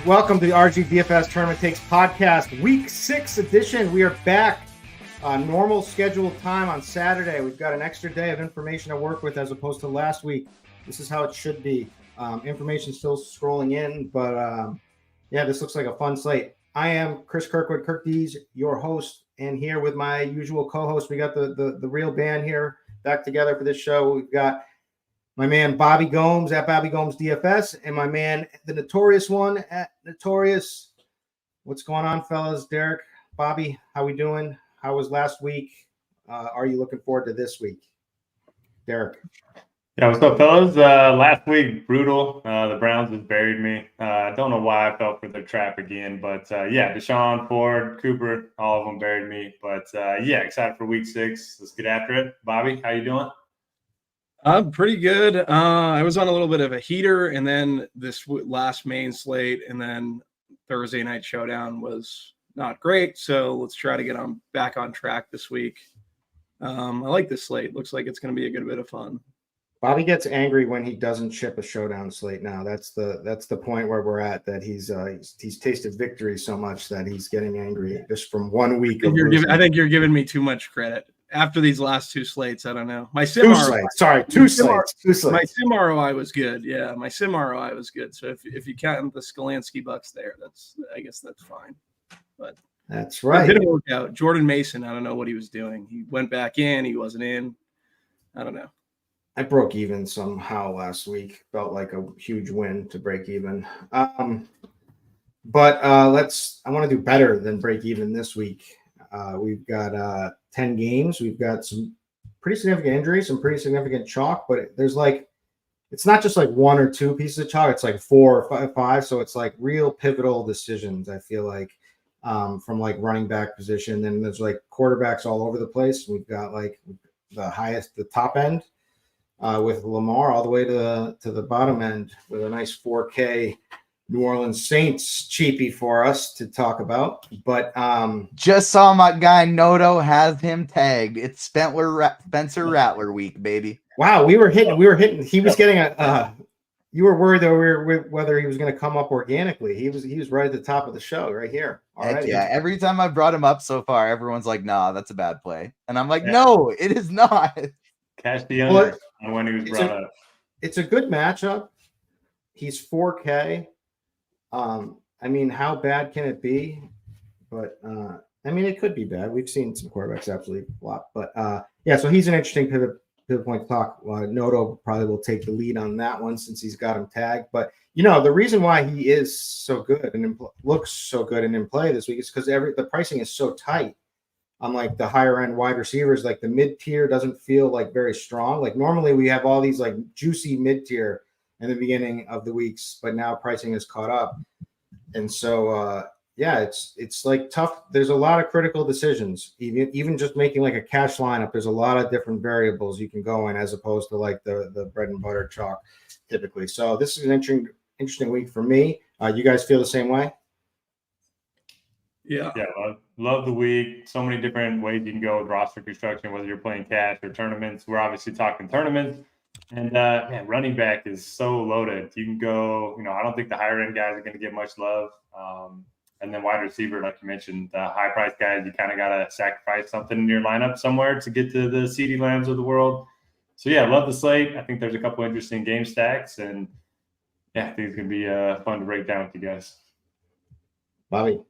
Welcome to the RG DFS Tournament Takes podcast, week 6 edition. We are back on normal scheduled time on Saturday. We've got an extra day of information to work with as opposed to last week. This is how it should be. Information still scrolling in, but yeah, this looks like a fun slate. I am Chris Kirkwood, Kirk D's, your host, and here with my usual co-host, we got the real band here back together for this show. We've got my man Bobby Gomes at Bobby Gomes DFS, and my man, the notorious one at Notorious. What's going on, fellas? Derek, Bobby, how we doing? How was last week? Are you looking forward to this week? Derek. Yeah, what's up, fellas? Last week, brutal. The Browns just buried me. I don't know why I fell for the trap again, but yeah, Deshaun, Ford, Cooper, all of them buried me. But yeah, excited for week 6. Let's get after it. Bobby, how you doing? I'm pretty good. I was on a little bit of a heater, and then this last main slate, and then Thursday night showdown was not great. So let's try to get back on track this week. I like this slate. Looks like it's going to be a good bit of fun. Bobby gets angry when he doesn't ship a showdown slate. Now that's the point where we're at. That he's tasted victory so much that he's getting angry just from 1 week. I think you're giving me too much credit. After these last 2 slates, I don't know. My sim two ROI, slates. Two slates. My sim ROI was good. Yeah, my sim ROI was good. So if you count the Skolansky bucks there, I guess that's fine. But that's right. It didn't work out. Jordan Mason, I don't know what he was doing. He went back in. He wasn't in. I don't know. I broke even somehow last week. Felt like a huge win to break even. But I want to do better than break even this week. We've got 10 games. We've got some pretty significant injuries, some pretty significant chalk, but it's not just like 1 or 2 pieces of chalk. It's like 4 or 5. So it's like real pivotal decisions, I feel like, from like running back position. Then there's like quarterbacks all over the place. We've got like the top end with Lamar all the way to the bottom end with a nice 4K New Orleans Saints cheapie for us to talk about, but just saw my guy Noto has him tagged. It's Spencer Rattler week, baby. Wow, we were hitting. He was getting you were worried that whether he was going to come up organically. He was right at the top of the show right here. Heck yeah, every time I brought him up so far, everyone's like, "Nah, that's a bad play," and I'm like, "No, it is not." Cash the under when he was brought up. It's a good matchup. He's 4K. I mean, how bad can it be? But I mean, it could be bad. We've seen some quarterbacks absolutely flop. But yeah, so he's an interesting pivot point to talk. Noto probably will take the lead on that one since he's got him tagged. But the reason why he is so good and looks so good and in play this week is because the pricing is so tight. Unlike the higher end wide receivers, like the mid tier doesn't feel like very strong. Like normally we have all these like juicy mid tier in the beginning of the weeks, but now pricing is caught up. And so, yeah, it's like tough. There's a lot of critical decisions, even just making like a cash lineup. There's a lot of different variables you can go in as opposed to like the bread and butter chalk typically. So this is an interesting week for me. You guys feel the same way? Yeah. Love the week. So many different ways you can go with roster construction, whether you're playing cash or tournaments. We're obviously talking tournaments. And man, running back is so loaded. You can go, I don't think the higher end guys are going to get much love. And then wide receiver, like you mentioned, the high price guys, you kind of got to sacrifice something in your lineup somewhere to get to the CeeDee Lambs of the world. So yeah, love the slate. I think there's a couple interesting game stacks, and yeah, I think it's going to be fun to break down with you guys. Bobby.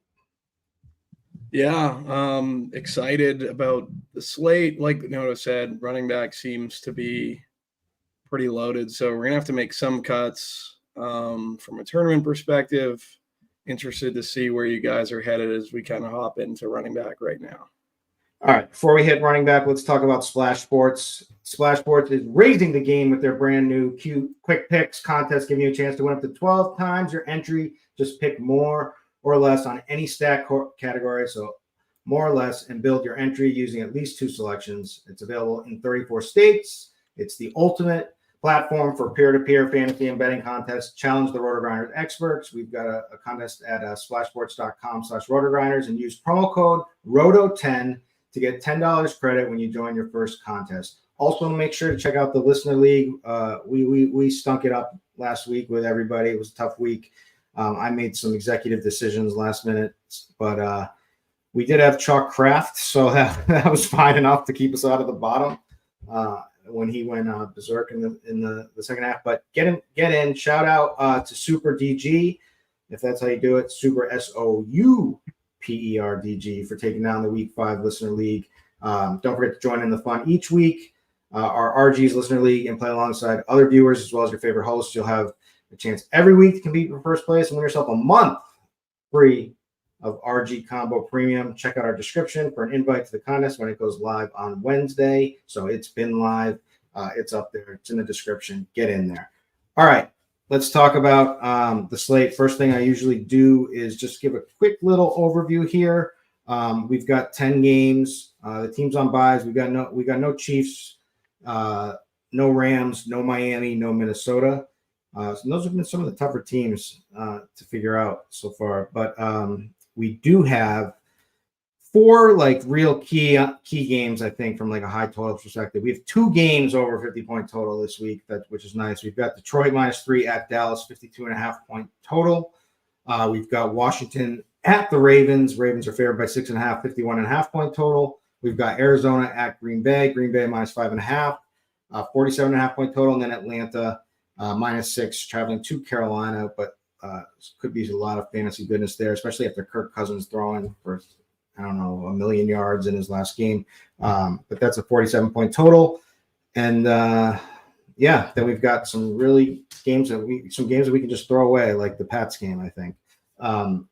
Yeah, excited about the slate. Like Noto said, running back seems to be pretty loaded, so we're gonna have to make some cuts from a tournament perspective. Interested to see where you guys are headed as we kind of hop into running back right now. All right, before we hit running back, let's talk about Splash Sports. Splash Sports is raising the game with their brand new cute quick picks contest, giving you a chance to win up to 12 times your entry. Just pick more or less on any stack category, so more or less, and build your entry using at least 2 selections. It's available in 34 states. It's the ultimate platform for peer-to-peer fantasy and betting contests. Challenge the RotoGrinders experts. We've got a contest at splashsports.com/RotoGrinders and use promo code ROTO10 to get $10 credit when you join your first contest. Also, make sure to check out the Listener League. We stunk it up last week with everybody. It was a tough week. I made some executive decisions last minute, but we did have Chalk Craft, so that was fine enough to keep us out of the bottom when he went berserk in the second half. But get in. Shout out to Super DG, if that's how you do it. Super SOUPERDG for taking down the Week 5 Listener League. Don't forget to join in the fun each week. Our RG's Listener League, and play alongside other viewers as well as your favorite hosts. You'll have a chance every week to compete for first place and win yourself a month free of RG Combo Premium. Check out our description for an invite to the contest when it goes live on Wednesday. So it's been live. It's up there. It's in the description. Get in there. All right. Let's talk about the slate. First thing I usually do is just give a quick little overview here. We've got 10 games. The teams on buys. We got no Chiefs. No Rams, no Miami, no Minnesota. So those have been some of the tougher teams to figure out so far. But we do have 4 like real key games, I think, from like a high total perspective. We have 2 games over 50-point total this week, which is nice. We've got Detroit -3 at Dallas, 52.5-point total. We've got Washington at the Ravens. Ravens are favored by 6.5, 51.5-point total. We've got Arizona at Green Bay. Green Bay -5.5, 47.5-point total. And then Atlanta -6, traveling to Carolina. But could be a lot of fantasy goodness there, especially after Kirk Cousins throwing for, I don't know, 1 million yards in his last game. But that's a 47-point total. And then we've got some really games that we can just throw away, like the Pats game, I think. All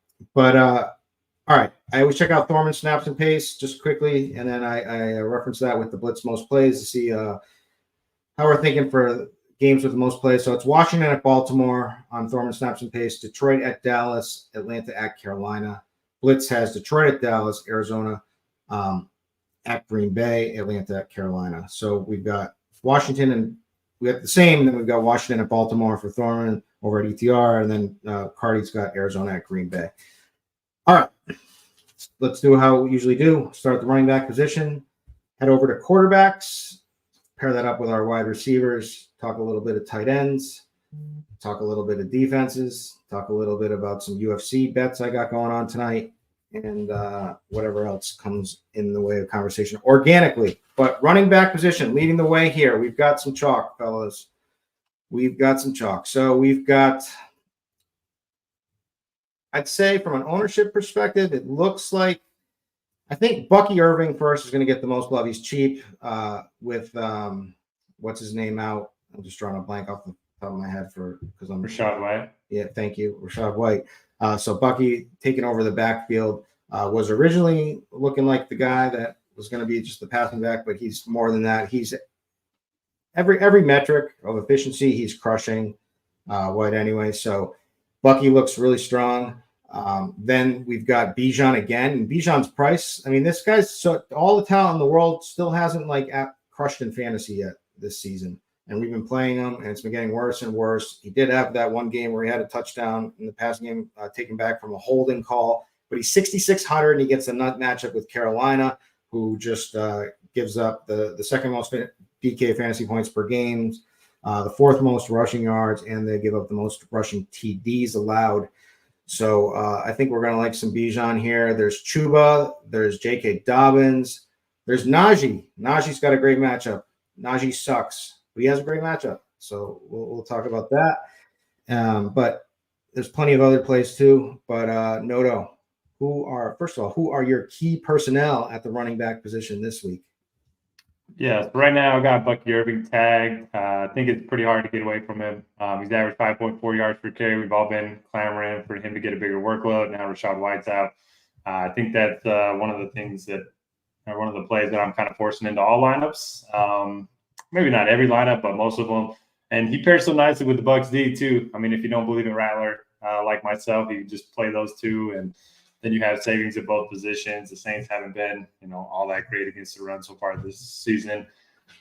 right. I always check out Thorman snaps and pace just quickly, and then I reference that with the Blitz most plays to see how we're thinking for games with the most plays. So it's Washington at Baltimore on Thorman snaps and pace, Detroit at Dallas, Atlanta at Carolina. Blitz has Detroit at Dallas, Arizona at Green Bay, Atlanta at Carolina. So we've got Washington, and we have the same, and then we've got Washington at Baltimore for Thorman over at ETR, and then Cardi's got Arizona at Green Bay. All right, let's do how we usually do. Start at the running back position, head over to quarterbacks, pair that up with our wide receivers, talk a little bit of tight ends, talk a little bit of defenses, talk a little bit about some UFC bets I got going on tonight, and whatever else comes in the way of conversation organically. But running back position, leading the way here, we've got some chalk, fellas. We've got some chalk. So we've got, I'd say from an ownership perspective, it looks like, I think Bucky Irving first is going to get the most love. He's cheap with what's his name out. I'm just drawing a blank off the top of my head because I'm Rashad White. Yeah, thank you, Rashad White. So Bucky taking over the backfield was originally looking like the guy that was going to be just the passing back, but he's more than that. He's every metric of efficiency, he's crushing White anyway. So Bucky looks really strong. Then we've got Bijan again, and Bijan's price. I mean, this guy's all the talent in the world, still hasn't crushed in fantasy yet this season. And we've been playing him, and it's been getting worse and worse. He did have that one game where he had a touchdown in the passing game taken back from a holding call, but he's 6,600, and he gets a nut matchup with Carolina, who just gives up the second most DK fantasy points per game, the 4th most rushing yards, and they give up the most rushing TDs allowed. So I think we're going to like some Bijan here. There's Chuba. There's J.K. Dobbins. There's Najee. Najee's got a great matchup. Najee sucks, but he has a great matchup. So we'll talk about that. But there's plenty of other plays too. But Noto, who are your key personnel at the running back position this week? Yeah, so right now I got Bucky Irving tagged. I think it's pretty hard to get away from him. He's averaged 5.4 yards per carry. We've all been clamoring for him to get a bigger workload. Now Rashad White's out. I think that's one of the things one of the plays that I'm kind of forcing into all lineups. Maybe not every lineup, but most of them. And he pairs so nicely with the Bucs D too. I mean, if you don't believe in Rattler like myself, you can just play those two, and then you have savings at both positions. The Saints haven't been, all that great against the run so far this season.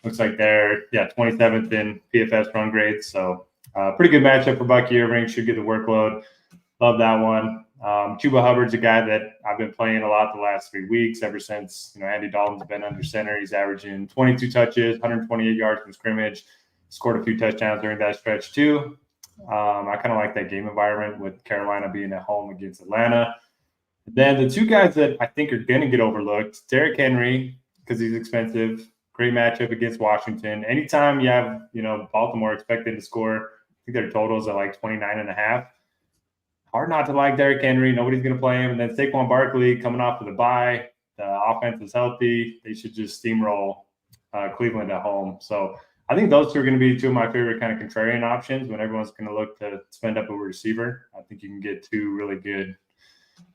Looks like they're 27th in PFS run grade. So pretty good matchup for Bucky Irving. Should get the workload. Love that one. Chuba Hubbard's a guy that I've been playing a lot the last 3 weeks, ever since Andy Dalton's been under center. He's averaging 22 touches, 128 yards from scrimmage. Scored a few touchdowns during that stretch too. I kind of like that game environment with Carolina being at home against Atlanta. Then the two guys that I think are going to get overlooked, Derek Henry, because he's expensive. Great matchup against Washington. Anytime you have, Baltimore expected to score, I think their totals are like 29.5. Hard not to like Derek Henry. Nobody's going to play him. And then Saquon Barkley coming off of the bye. The offense is healthy. They should just steamroll Cleveland at home. So I think those two are going to be two of my favorite kind of contrarian options when everyone's going to look to spend up a receiver. I think you can get two really good,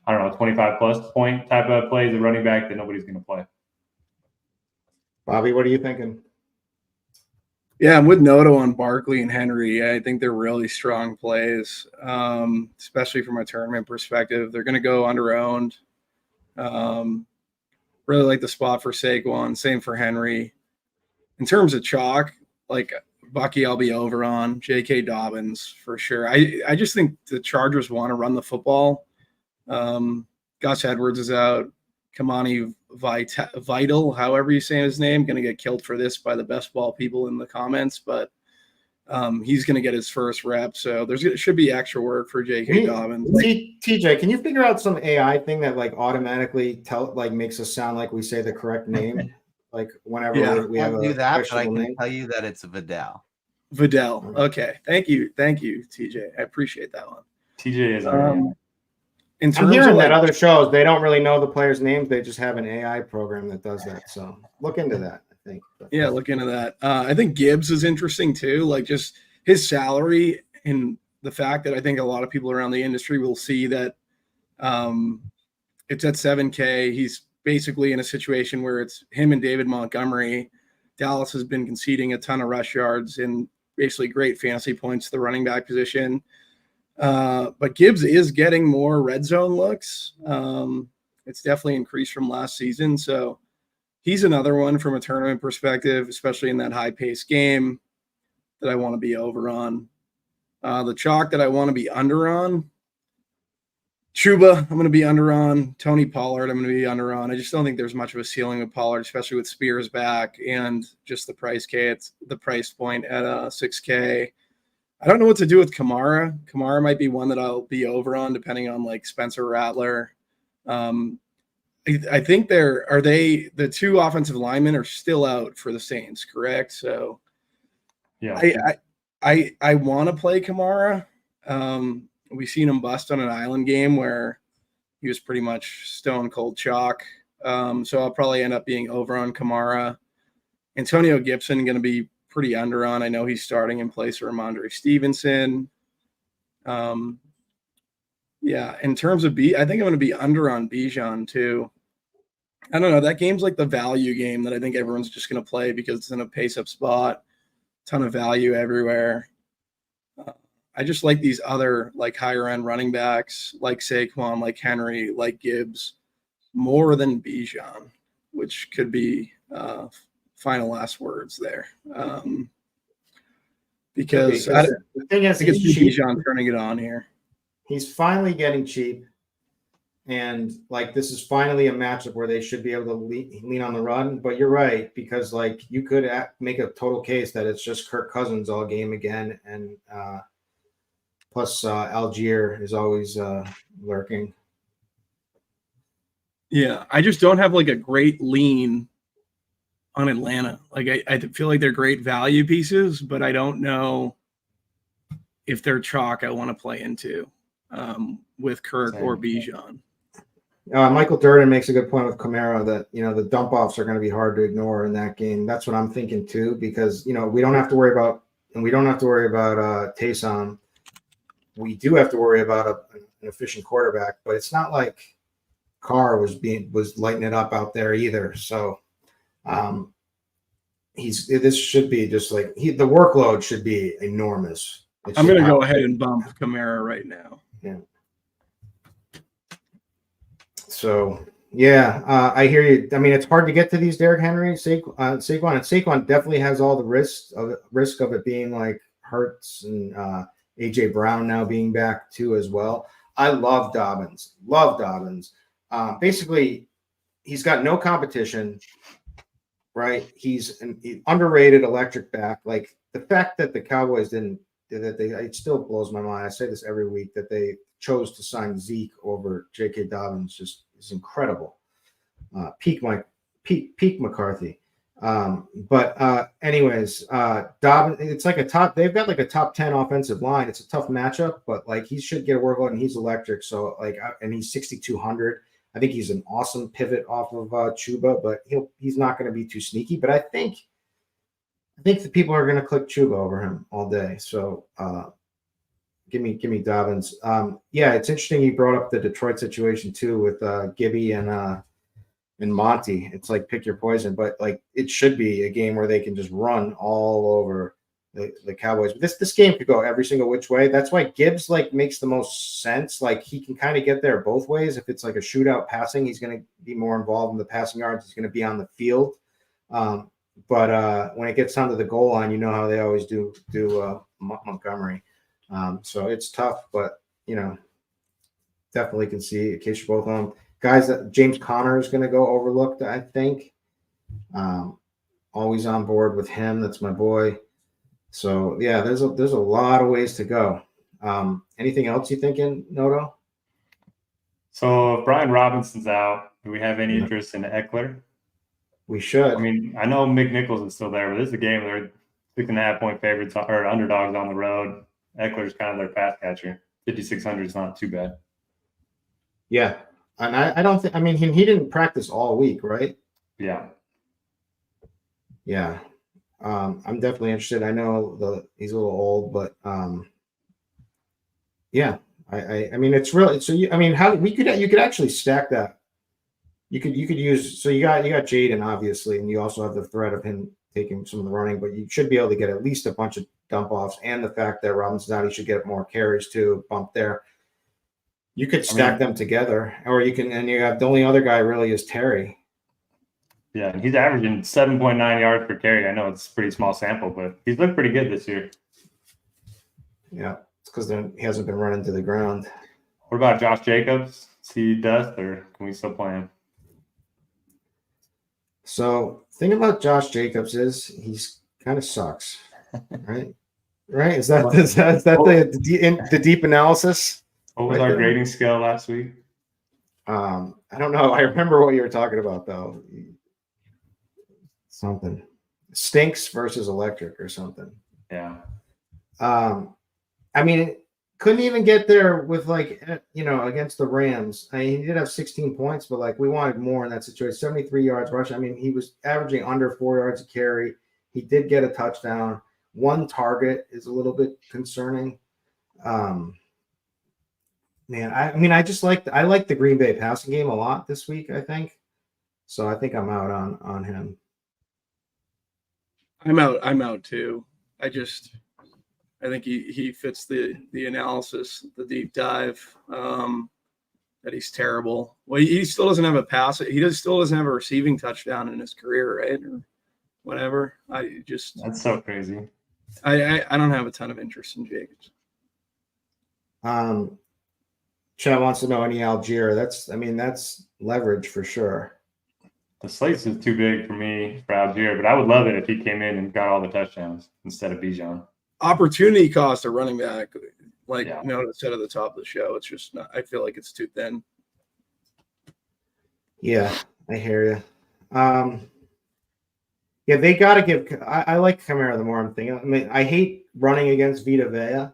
25-plus point type of plays at running back that nobody's going to play. Bobby, what are you thinking? Yeah, I'm with Noto on Barkley and Henry. I think they're really strong plays, especially from a tournament perspective. They're going to go under-owned. Really like the spot for Saquon. Same for Henry. In terms of chalk, like Bucky, I'll be over on. J.K. Dobbins for sure. I just think the Chargers want to run the football. Gus Edwards is out. Kamani Vital, however you say his name, going to get killed for this by the best ball people in the comments, but he's going to get his first rep. So should be extra work for J.K. Dobbins. TJ, can you figure out some AI thing that like automatically makes us sound like we say the correct name? Like whenever we have do that, but I can name? tell you that it's Vidal. Okay. Thank you, TJ. I appreciate that one. TJ is in I'm terms hearing of that other shows, they don't really know the players' names. They just have an AI program that does that. So look into that, I think. Yeah, look into that. I think Gibbs is interesting too. Like just his salary and the fact that I think a lot of people around the industry will see that it's at $7K. He's basically in a situation where it's him and David Montgomery. Dallas has been conceding a ton of rush yards and basically great fantasy points to the running back position. But Gibbs is getting more red zone looks. It's definitely increased from last season. So he's another one from a tournament perspective, especially in that high-paced game that I want to be over on. The chalk that I want to be under on, Chuba, I'm going to be under on. Tony Pollard, I'm going to be under on. I just don't think there's much of a ceiling with Pollard, especially with Spears back and just the price point at $6K. I don't know what to do with Kamara. Kamara might be one that I'll be over on, depending on like Spencer Rattler. I think the two offensive linemen are still out for the Saints, correct? So yeah, I want to play Kamara. We've seen him bust on an island game where he was pretty much stone cold chalk. So I'll probably end up being over on Kamara. Antonio Gibson going to be pretty under on. I know he's starting in place of Ramondre Stevenson. Yeah, in terms of I think I'm going to be under on Bijan too. I don't know. That game's like the value game that I think everyone's just going to play because it's in a pace-up spot. Ton of value everywhere. I just like these other like higher-end running backs like Saquon, like Henry, like Gibbs, more than Bijan, which could be final last words there. Because the thing is, I think it's Bijan turning it on here. He's finally getting cheap. And like this is finally a matchup where they should be able to lean on the run. But you're right, because like you could make a total case that it's just Kirk Cousins all game again, and plus Algier is always lurking. Yeah, I just don't have like a great lean on Atlanta. Like I feel like they're great value pieces, but I don't know if they're chalk I want to play into with Kirk or Bijan. Michael Durden makes a good point with Kamara that, the dump offs are going to be hard to ignore in that game. That's what I'm thinking too, because, we don't have to worry about Taysom. We do have to worry about an efficient quarterback, but it's not like Carr was lighting it up out there either. So this should be just like the workload should be enormous. I'm going to go ahead and bump Kamara right now. Yeah. So, yeah, I hear you. I mean, it's hard to get to these Derrick Henry, Saquon, and Saquon definitely has all the risk of it being like Hurts and AJ Brown now being back too as well. I love Dobbins. Basically, he's got no competition, right? He's an underrated electric back. Like the fact that the Cowboys didn't it still blows my mind. I say this every week that they chose to sign Zeke over J.K. Dobbins just is incredible. Peak McCarthy. Anyways, Dobbins, it's like they've got like a top 10 offensive line. It's a tough matchup, but like he should get a workload and he's electric. So and he's 6,200. I think he's an awesome pivot off of Chuba, but he's not going to be too sneaky. But I think the people are going to click Chuba over him all day. So give me Dobbins. Yeah, it's interesting you brought up the Detroit situation too with Gibby and Monty. It's like pick your poison, but like it should be a game where they can just run all over the Cowboys. But this game could go every single which way. That's why Gibbs like makes the most sense. Like he can kind of get there both ways. If it's like a shootout passing, he's going to be more involved in the passing yards. He's going to be on the field. But when it gets down to the goal line, you know how they always do Montgomery. So it's tough, but definitely can see in case you're both on. Guys, that James Conner is going to go overlooked, I think. Always on board with him. That's my boy. So yeah, there's a lot of ways to go. Anything else you thinking, Noto? So if Brian Robinson's out, do we have any interest in Eckler? We should. I mean, I know Mick Nichols is still there, but this is a game they're 6.5-point favorites or underdogs on the road. Eckler's kind of their pass catcher. 5,600 is not too bad. Yeah. And I don't think, I mean, he didn't practice all week, right? Yeah. Yeah. I'm definitely interested. I know he's a little old, but yeah. I mean, it's really, so you could actually stack that. You could use, so you got Jaden obviously, and you also have the threat of him taking some of the running, but you should be able to get at least a bunch of dump offs, and the fact that Robinson's out, he should get more carries too, bump there. You could stack them together, or you can, and you have the only other guy really is Terry. Yeah, and he's averaging 7.9 yards per carry. I know it's a pretty small sample, but he's looked pretty good this year. Yeah, it's because he hasn't been running to the ground. What about Josh Jacobs? Is he dust, or can we still play him? So, thing about Josh Jacobs is he's kind of sucks, right? Right? Is that the deep analysis? What was right our there? grading scale last week? I don't know. I remember what you were talking about though. Something stinks versus electric or something. Yeah. I mean, couldn't even get there with against the Rams. I mean, he did have 16 points, but like we wanted more in that situation. 73 yards rush. I mean, he was averaging under 4 yards a carry. He did get a touchdown. One target is a little bit concerning. Man, I like the Green Bay passing game a lot this week, I think. So I think I'm out on him. I'm out too. I think he fits the analysis, the deep dive, that he's terrible. Well, he still doesn't have a pass. Still doesn't have a receiving touchdown in his career, right? Or whatever. That's so crazy. I don't have a ton of interest in Jacobs. Chad wants to know any Algier. That's leverage for sure. The slate's is too big for me for Algier, but I would love it if he came in and got all the touchdowns instead of Bijan. Opportunity cost of running back, Noto said at the top of the show. It's just not, I feel like it's too thin. Yeah, I hear you. Yeah, they got to give. I like Kamara the more I'm thinking. I mean, I hate running against Vita Vea.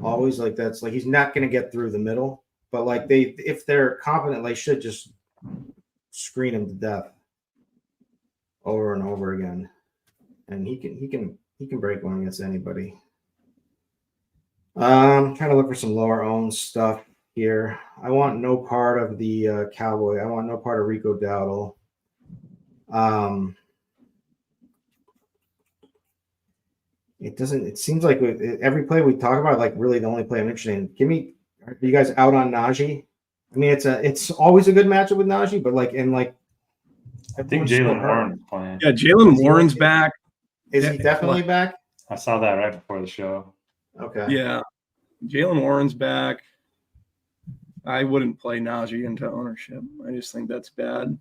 Always like that's like he's not going to get through the middle. But like if they're confident, they should just screen him to death over and over again, and he can break one against anybody. Trying to look for some lower owned stuff here. I want no part of the Cowboy. I want no part of Rico Dowdle. It seems like every play we talk about, like really the only play I'm interested in. Are you guys out on Najee? I mean, it's always a good matchup with Najee, but I think Jalen Warren is playing. Yeah, Jalen Warren's back. Is he definitely back? I saw that right before the show. Okay. Yeah, Jalen Warren's back. I wouldn't play Najee into ownership. I just think that's bad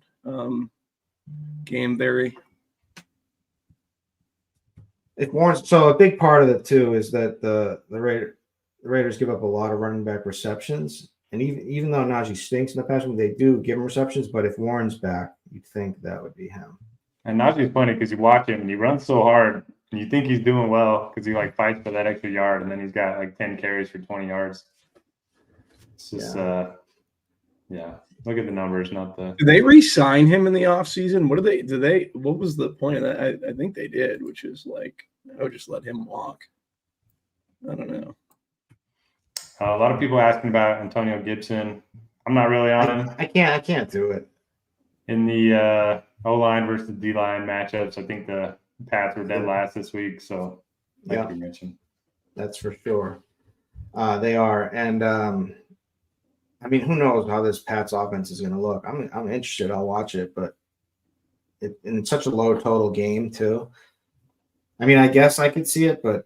game theory. If Warren's so a big part of it too is that the Raiders give up a lot of running back receptions, and even though Najee stinks in the past, they do give him receptions. But if Warren's back, you'd think that would be him. And Najee's funny because you watch him and he runs so hard, and you think he's doing well because he like fights for that extra yard, and then he's got like 10 carries for 20 yards. It's just yeah. Look at the numbers, not the. Did they re-sign him in the offseason? What was the point of that? I think they did, which is like, I would just let him walk. I don't know. A lot of people asking about Antonio Gibson. I'm not really on him. I can't do it. In the O-line versus D-line matchups, I think the Pats were dead last this week. So, like you mentioned. That's for sure. They are. And, I mean, who knows how this Pats offense is going to look? I'm interested. I'll watch it, but it's such a low total game too. I mean, I guess I could see it, but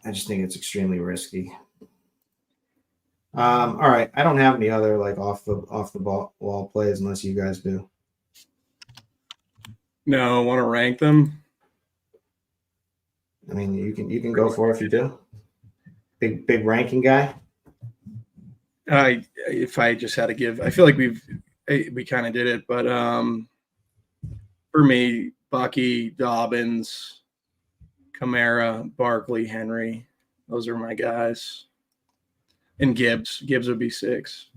I just think it's extremely risky. All right, I don't have any other like off the wall plays unless you guys do. No, want to rank them? I mean, you can go for it if you do. Big ranking guy. If I just had to give, I feel like we kind of did it, but for me, Bucky, Dobbins, Kamara, Barkley, Henry, those are my guys. And Gibbs would be 6.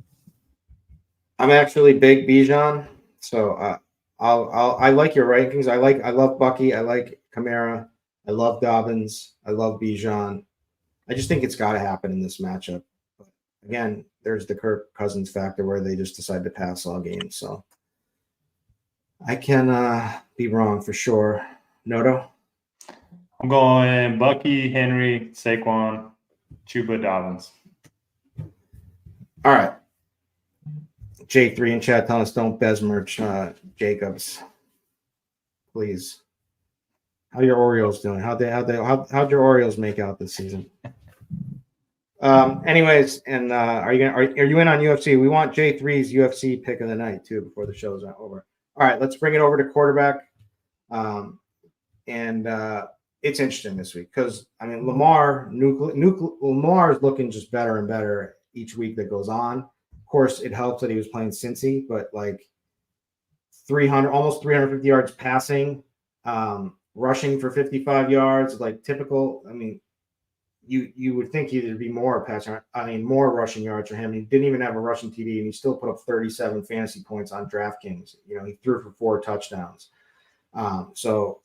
I'm actually big Bijan, so I like your rankings. I love Bucky. I like Kamara. I love Dobbins. I love Bijan. I just think it's got to happen in this matchup. But again, there's the Kirk Cousins factor where they just decide to pass all games. So I can be wrong for sure. Noto? I'm going Bucky, Henry, Saquon, Chuba, Dobbins. All right. J3 in chat telling us don't besmirch Jacobs. Please. How your Orioles doing? How'd your Orioles make out this season? Anyways, and are you in on UFC? We want J3's UFC pick of the night too before the show's over. All right, let's bring it over to quarterback. It's interesting this week because I mean Lamar is looking just better and better each week that goes on. Of course, it helps that he was playing Cincy, but like almost 350 yards passing, rushing for 55 yards, like typical. I mean, you would think there'd be more rushing yards for him. He didn't even have a rushing TD, and he still put up 37 fantasy points on DraftKings. You know, he threw for 4 touchdowns. So,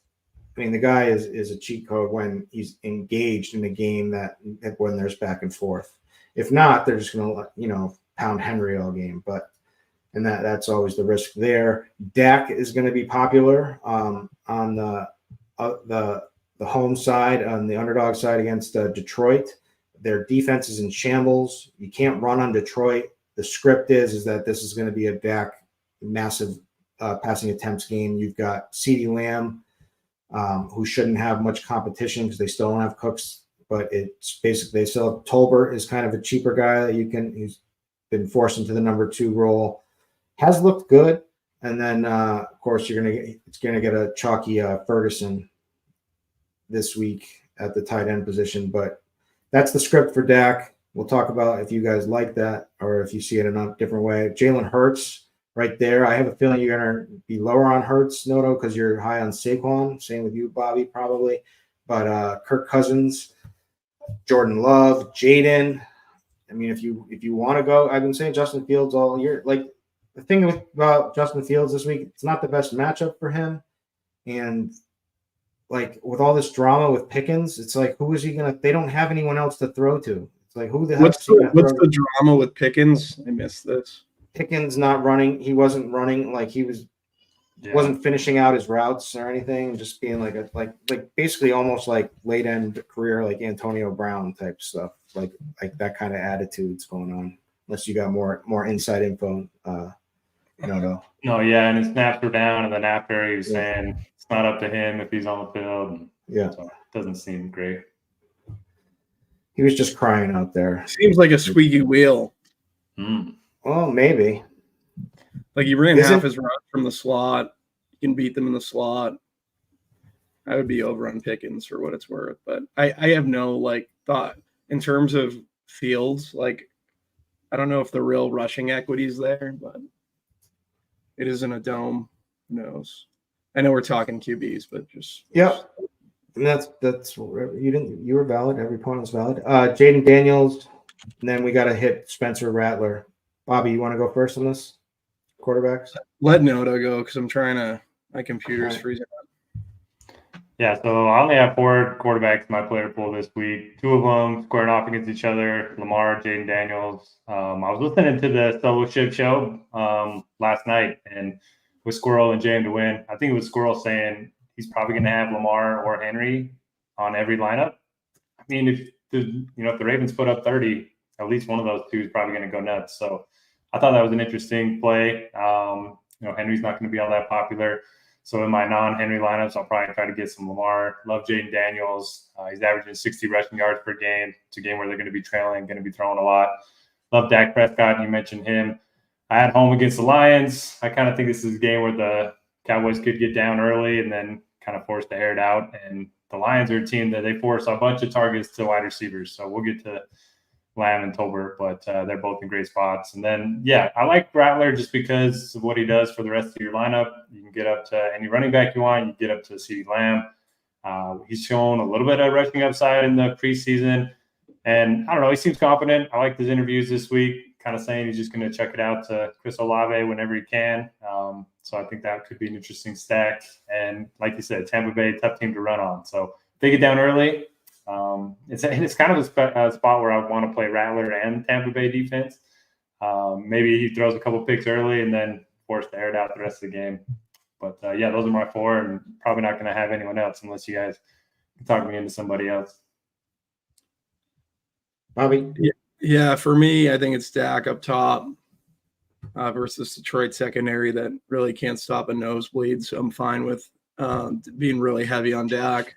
I mean, the guy is a cheat code when he's engaged in a game that when there's back and forth. If not, they're just going to, pound Henry all game. And that's always the risk there. Dak is going to be popular on the home side, on the underdog side against Detroit. Their defense is in shambles. You can't run on Detroit. The script is that this is going to be a Dak massive passing attempts game. You've got CeeDee Lamb, who shouldn't have much competition because they still don't have Cooks, but it's basically they still have Tolbert is kind of a cheaper guy that he's been forced into the number 2 role, has looked good. And then of course it's going to get a chalky Ferguson this week at the tight end position, but that's the script for Dak. We'll talk about if you guys like that or if you see it in a different way. Jalen Hurts right there. I have a feeling you're going to be lower on Hurts, Noto, because you're high on Saquon. Same with you, Bobby, probably. But Kirk Cousins, Jordan Love, Jaden. I mean, if you want to go, I've been saying Justin Fields all year. Like the thing about Justin Fields this week, it's not the best matchup for him. And like with all this drama with Pickens, it's like, who is he going to – they don't have anyone else to throw to. It's like, who the hell What's the drama with Pickens? I missed this. Pickens not running. He wasn't running like he was wasn't finishing out his routes or anything, just being like basically almost like late end career like Antonio Brown type stuff. Like that kind of attitude's going on. Unless you got more inside info. No, and his snaps were down, and then after he was saying it's not up to him if he's on the field. So it doesn't seem great. He was just crying out there. Seems like a squeaky wheel. Well, maybe. Like he ran half his route from the slot. You can beat them in the slot. I would be over on Pickens for what it's worth, but I have no like thought in terms of fields. Like, I don't know if the real rushing equity is there, but it isn't a dome. Who knows? I know we're talking QBs, but just Yep. And that's you were valid. Every point was valid. Jaden Daniels, and then we got to hit Spencer Rattler. Bobby, you want to go first on this? Quarterbacks? let Noto go because I'm trying to. My computer's Alright. freezing. Yeah, so I only have 4 quarterbacks in my player pool this week. 2 of them squaring off against each other, Lamar, Jaden Daniels. I was listening to the Solo Ship show last night, and with Squirrel and Jam to win, I think it was Squirrel saying he's probably going to have Lamar or Henry on every lineup. I mean, if the Ravens put up 30, at least one of those two is probably going to go nuts. So I thought that was an interesting play. Henry's not going to be all that popular. So in my non-Henry lineups, I'll probably try to get some Lamar. Love Jaden Daniels. He's averaging 60 rushing yards per game. It's a game where they're going to be trailing, going to be throwing a lot. Love Dak Prescott. You mentioned him. I had home against the Lions. I kind of think this is a game where the Cowboys could get down early and then kind of force to air it out. And the Lions are a team that they force a bunch of targets to wide receivers. So we'll get to Lamb and Tolbert, but they're both in great spots. And then, I like Rattler just because of what he does for the rest of your lineup. You can get up to any running back you want. You get up to CeeDee Lamb. He's shown a little bit of rushing upside in the preseason. And I don't know, he seems confident. I liked his interviews this week, kind of saying he's just going to check it out to Chris Olave whenever he can. So I think that could be an interesting stack. And like you said, Tampa Bay, tough team to run on. So if they get down early, it's kind of a spot where I want to play Rattler and Tampa Bay defense. Maybe he throws a couple picks early and then forced to air it out the rest of the game. But those are my 4, and probably not going to have anyone else unless you guys can talk me into somebody else. Bobby? Yeah, for me, I think it's Dak up top versus Detroit secondary that really can't stop a nosebleed. So I'm fine with being really heavy on Dak.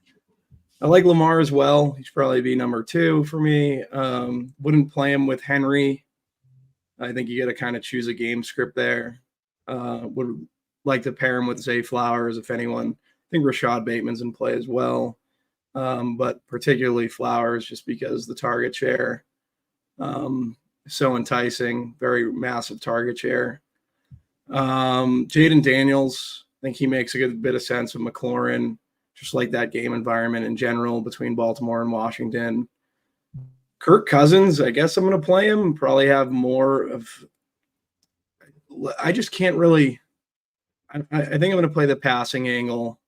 I like Lamar as well. He'd probably be number 2 for me. Wouldn't play him with Henry. I think you got to kind of choose a game script there. Would like to pair him with Zay Flowers, if anyone. I think Rashad Bateman's in play as well. But particularly Flowers, just because the target share so enticing, very massive target share. Jaden Daniels, I think he makes a good bit of sense with McLaurin. Just like that game environment in general between Baltimore and Washington. Kirk Cousins, I guess I'm going to play him. Probably have more of – I just can't really – I think I'm going to play the passing angle.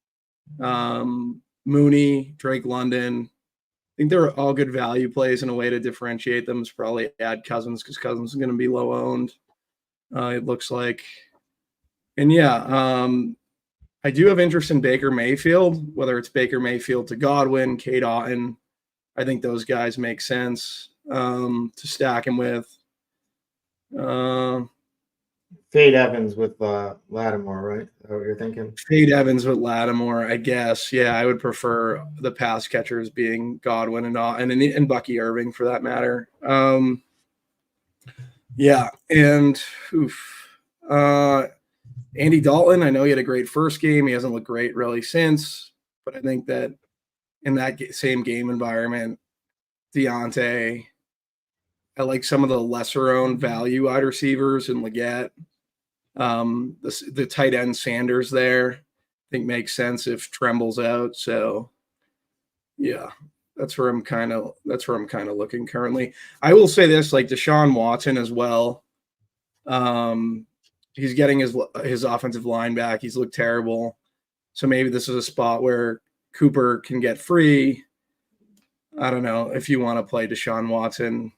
Mooney, Drake London. I think they're all good value plays, and a way to differentiate them is probably add Cousins because Cousins is going to be low owned, it looks like. And I do have interest in Baker Mayfield, whether it's Baker Mayfield to Godwin, Kate Otten. I think those guys make sense to stack him with. Fade Evans with Lattimore, right? Is that what you're thinking? Fade Evans with Lattimore, I guess. Yeah, I would prefer the pass catchers being Godwin and Bucky Irving for that matter. Andy Dalton, I know he had a great first game. He hasn't looked great really since, but I think that in that same game environment, Deontay, I like some of the lesser-owned value wide receivers in Leggett. The tight end Sanders there, I think makes sense if Tremble's out. So, that's where I'm kind of looking currently. I will say this, like Deshaun Watson as well. He's getting his offensive line back. He's looked terrible. So maybe this is a spot where Cooper can get free. I don't know. If you want to play Deshaun Watson,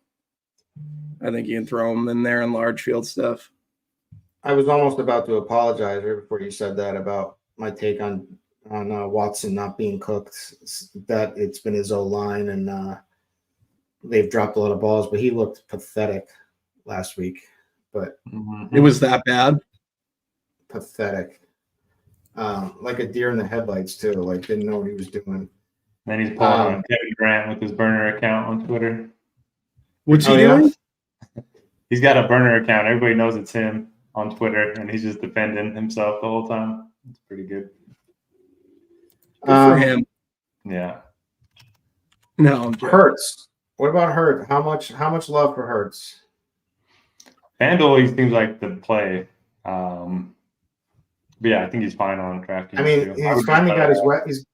I think you can throw him in there in large field stuff. I was almost about to apologize right before you said that about my take on Watson not being cooked, that it's been his O-line and they've dropped a lot of balls, but he looked pathetic last week. But it was that bad? Pathetic. Like a deer in the headlights, too. Like, didn't know what he was doing. Then he's pulling on Kevin Grant with his burner account on Twitter. What's he doing? He's got a burner account. Everybody knows it's him on Twitter, and he's just defending himself the whole time. It's pretty good. Good for him. Yeah. No, I'm joking. Hurts. What about Hurts? How much love for Hurts? FanDuel, he seems like the play. But yeah, I think he's fine on DraftKings I mean, too. he's finally got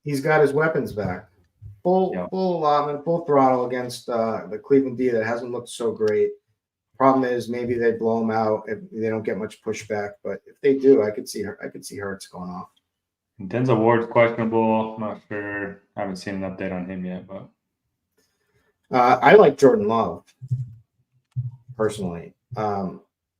he's got his weapons back. Full Yeah. full allotment, full throttle against the Cleveland D that hasn't looked so great. Problem is maybe they blow him out if they don't get much pushback. But if they do, I could see Hurts going off. Denzel Ward's questionable. I'm not sure. I haven't seen an update on him yet, but I like Jordan Love personally.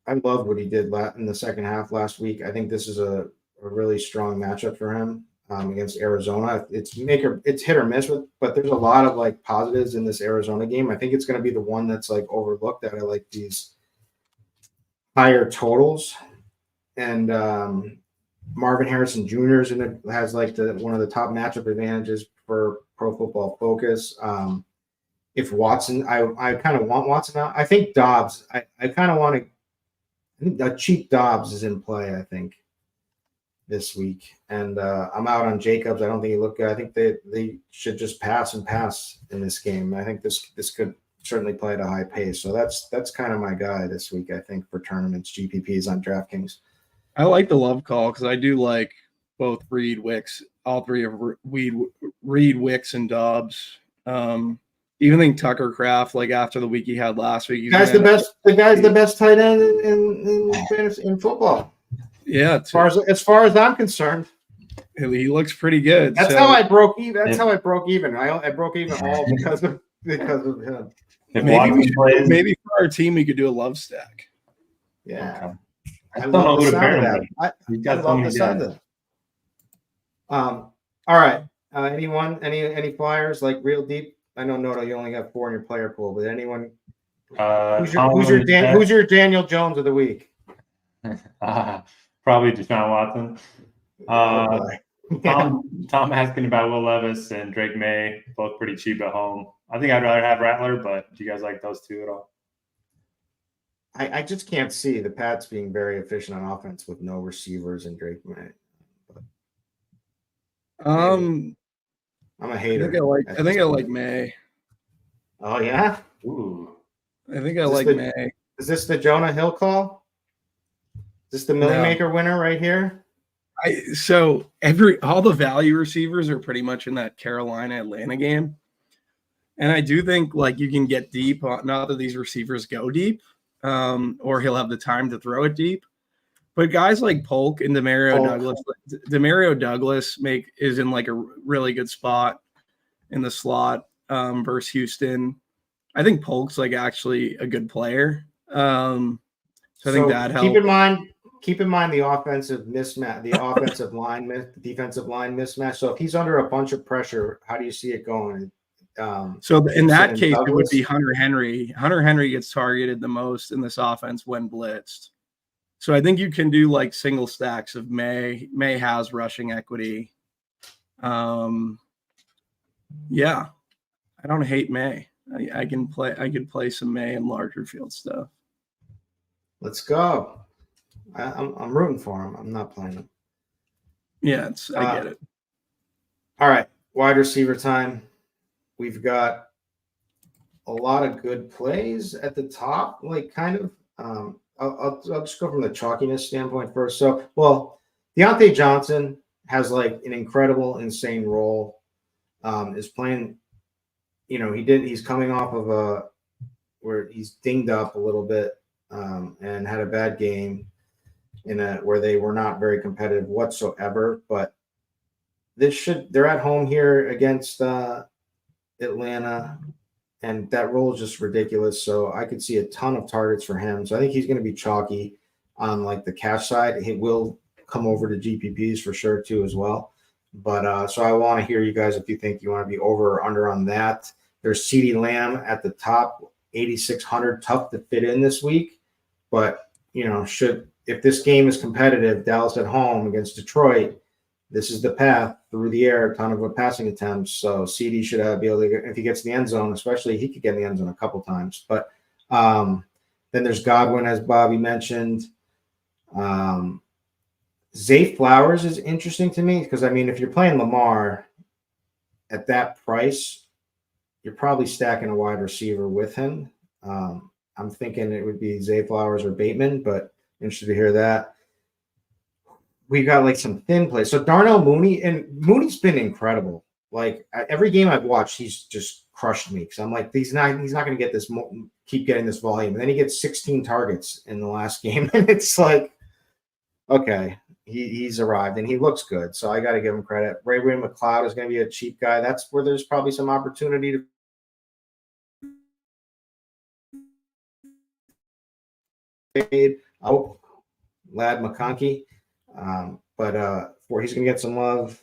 I loved what he did in the second half last week. I think this is a really strong matchup for him against Arizona. It's hit or miss but there's a lot of like positives in this Arizona game. I think it's going to be the one that's like overlooked. That I like these higher totals, and Marvin Harrison Jr. has like one of the top matchup advantages for Pro Football Focus. If Watson, I kind of want Watson out. I think Dobbs. I kind of want to. I think a cheap Dobbs is in play, I think, this week. And I'm out on Jacobs. I don't think he looked good. I think they should just pass in this game. I think this could certainly play at a high pace. So that's kind of my guy this week, I think, for tournaments, GPPs on DraftKings. I like the Love call because I do like both Reed, Wicks, all three of Reed, Wicks, and Dobbs. Even think Tucker Kraft, like after the week he had last week, The guy's the best tight end in football. Yeah, As far as I'm concerned, he looks pretty good. That's how I broke even. That's how I broke even. I broke even all because of him. Maybe for our team we could do a Love stack. Yeah, okay. I love the sound of that. I love the sound of that. All right. Any flyers like real deep? I know, Noto, you only got 4 in your player pool, but anyone? Who's your Daniel Jones of the week? Probably Deshaun Watson. Tom asking about Will Levis and Drake May, both pretty cheap at home. I think I'd rather have Rattler, but do you guys like those two at all? I just can't see the Pats being very efficient on offense with no receivers and Drake May. I'm a hater. I think I like May. Oh yeah? Ooh. I think I like May. Is this the Jonah Hill call? Is this the Million Maker winner right here? So all the value receivers are pretty much in that Carolina Atlanta game. And I do think like you can get deep, not that these receivers go deep, or he'll have the time to throw it deep. But guys like Polk and Demario Douglas is in like a really good spot in the slot versus Houston. I think Polk's like actually a good player. So I think that helps. Keep in mind the offensive mismatch, the defensive line mismatch. So if he's under a bunch of pressure, how do you see it going? So in that case, Douglas? It would be Hunter Henry. Hunter Henry gets targeted the most in this offense when blitzed. So I think you can do like single stacks of May. May has rushing equity. Yeah, I don't hate May. I can play some May and larger field stuff. Let's go. I'm rooting for him. I'm not playing him. Yeah, I get it. All right, wide receiver time. We've got a lot of good plays at the top, like kind of. I'll just go from the chalkiness standpoint first. So, Deontay Johnson has like an incredible, insane role. Is playing, he's coming off of where he's dinged up a little bit and had a bad game where they were not very competitive whatsoever. But they're at home here against Atlanta. And that role is just ridiculous. So I could see a ton of targets for him. So I think he's going to be chalky on like the cash side. He will come over to GPPs for sure too as well. But so I want to hear you guys if you think you want to be over or under on that. There's CeeDee Lamb at the top, 8,600, tough to fit in this week. But if this game is competitive, Dallas at home against Detroit, this is the path through the air, a ton of passing attempts. So CD should be able to, if he gets in the end zone, especially he could get in the end zone a couple times. But then there's Godwin, as Bobby mentioned. Zay Flowers is interesting to me because, if you're playing Lamar, at that price, you're probably stacking a wide receiver with him. I'm thinking it would be Zay Flowers or Bateman, but interested to hear that. We got like some thin plays. So Darnell Mooney, and Mooney's been incredible. Like every game I've watched, he's just crushed me because I'm like, he's not going to get this, keep getting this volume. And then he gets 16 targets in the last game, and it's like, okay, he's arrived and he looks good. So I got to give him credit. Ray-Ray McLeod is going to be a cheap guy. That's where there's probably some opportunity to. Oh, Lad McConkey. But he's going to get some love.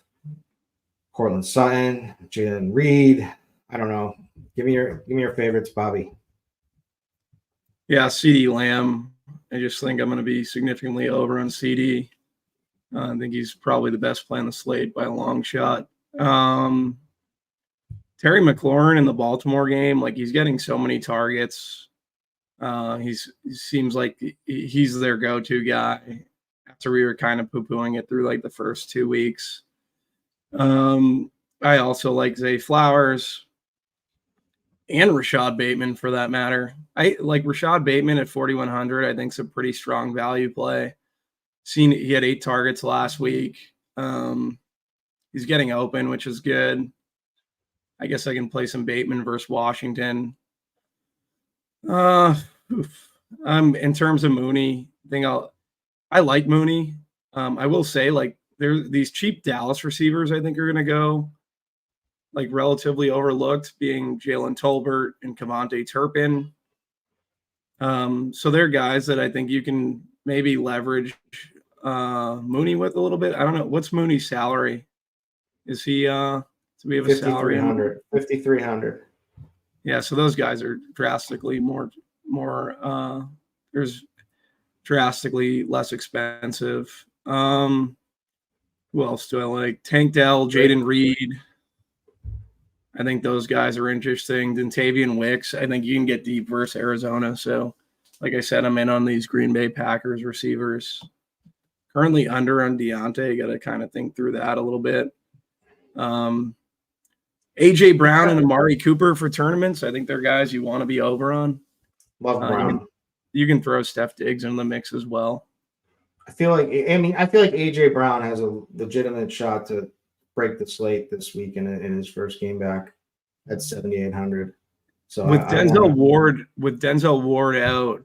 Cortland Sutton, Jalen Reed. I don't know. Give me your favorites, Bobby. Yeah, CeeDee Lamb. I just think I'm going to be significantly over on CD. I think he's probably the best play on the slate by a long shot. Terry McLaurin in the Baltimore game, like he's getting so many targets. He seems like he's their go-to guy after we were kind of poo-pooing it through like the first 2 weeks. I also like Zay Flowers and Rashad Bateman for that matter. I like Rashad Bateman at 4,100. I think is a pretty strong value play. He had 8 targets last week. He's getting open, which is good. I guess I can play some Bateman versus Washington. In terms of Mooney, I like Mooney. I will say like there these cheap Dallas receivers I think are going to go like relatively overlooked, being Jalen Tolbert and Kevontae Turpin. So they're guys that I think you can maybe leverage Mooney with a little bit. I don't know. What's Mooney's salary? Is he do we have a salary? 5,300. Yeah, so those guys are drastically more there's drastically less expensive. Who else do I like? Tank Dell, Jaden Reed. I think those guys are interesting. Dontavian Wicks. I think you can get deep versus Arizona. So, like I said, I'm in on these Green Bay Packers receivers. Currently under on Deontay. Got to kind of think through that a little bit. AJ Brown and Amari Cooper for tournaments. I think they're guys you want to be over on. Love Brown. You can throw Steph Diggs in the mix as well. I feel like AJ Brown has a legitimate shot to break the slate this week in his first game back at 7,800. So with Denzel Ward out,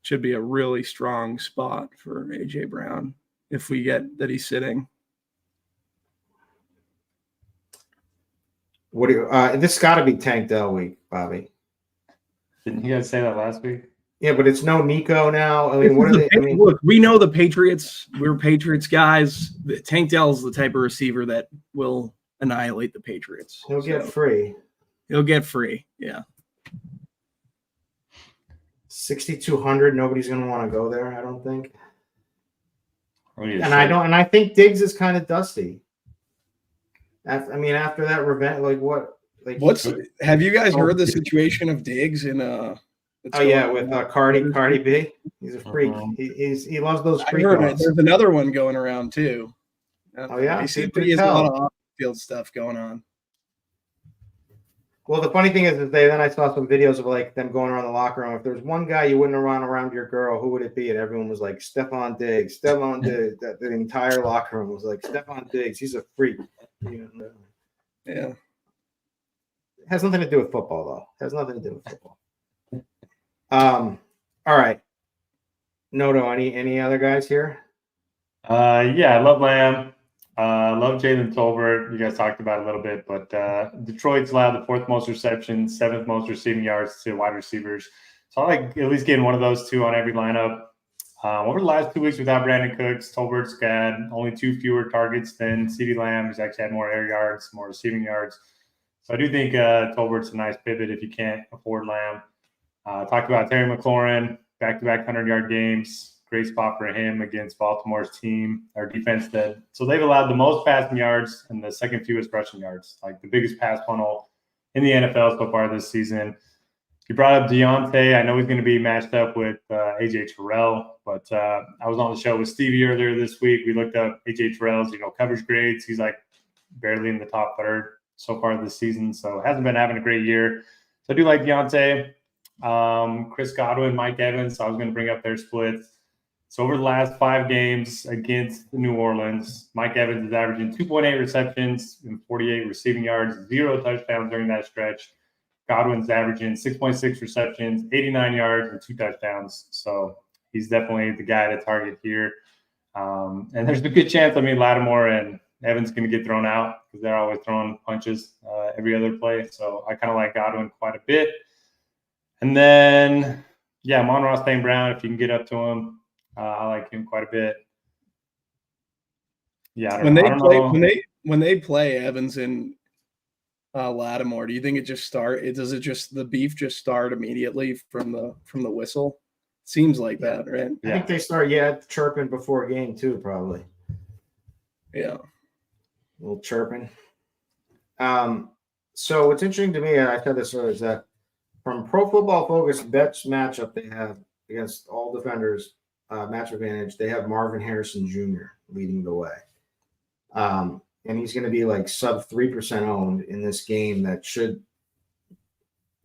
should be a really strong spot for AJ Brown if we get that he's sitting. What do you, this got to be Tank Dell week, Bobby. Didn't you guys say that last week? Yeah, but it's no Nico now. I mean, what are they? I mean, look, we know the Patriots. We're Patriots guys. Tank Dell's the type of receiver that will annihilate the Patriots. He'll get free. He'll get free. Yeah. 6,200. Nobody's going to want to go there, I don't think. And I think Diggs is kind of dusty. After that revenge, like what? Like have you guys heard the situation of Diggs in with Cardi B? He's a freak. He loves those freak offs. There's another one going around too. Oh yeah, he has a lot of off-field stuff going on. Well, the funny thing is then I saw some videos of like them going around the locker room. If there's one guy you wouldn't run around your girl, who would it be? And everyone was like, Stephon Diggs. Stephon Diggs. The entire locker room was like, Stephon Diggs. He's a freak. Yeah. It has nothing to do with football, though. It has nothing to do with football. All right. Noto, any other guys here? Yeah, I love Lamb. Love Jalen Tolbert. You guys talked about it a little bit, but Detroit's allowed the 4th most receptions, 7th most receiving yards to wide receivers. So I like at least getting one of those 2 on every lineup. Over the last 2 weeks without Brandon Cooks, Tolbert's had only 2 fewer targets than CeeDee Lamb. He's actually had more air yards, more receiving yards. So I do think Tolbert's a nice pivot if you can't afford Lamb. Talked about Terry McLaurin, back-to-back 100-yard games. Great spot for him against Baltimore's team, our defense. So they've allowed the most passing yards and the second fewest rushing yards, like the biggest pass funnel in the NFL so far this season. You brought up Deontay. I know he's going to be matched up with A.J. Terrell, but I was on the show with Stevie earlier this week. We looked up A.J. Terrell's, coverage grades. He's like barely in the top third so far this season, so hasn't been having a great year. So I do like Deontay, Chris Godwin, Mike Evans. So I was going to bring up their splits. So over the last 5 games against New Orleans, Mike Evans is averaging 2.8 receptions and 48 receiving yards, 0 touchdowns during that stretch. Godwin's averaging 6.6 receptions, 89 yards, and 2 touchdowns. So he's definitely the guy to target here. And there's a good chance, Lattimore and Evans going to get thrown out because they're always throwing punches every other play. So I kind of like Godwin quite a bit. And then, Amon-Ra St. Brown, if you can get up to him, I like him quite a bit. Yeah, When they play Evans and Lattimore, do you think the beef just start immediately from the whistle? Seems like that, right? I think they start chirping before a game too, probably. Yeah. A little chirping. So what's interesting to me, and I said this earlier, is that from Pro Football Focus bets matchup they have against all defenders, match advantage, they have Marvin Harrison Jr. leading the way. And he's going to be like sub 3% owned in this game that should,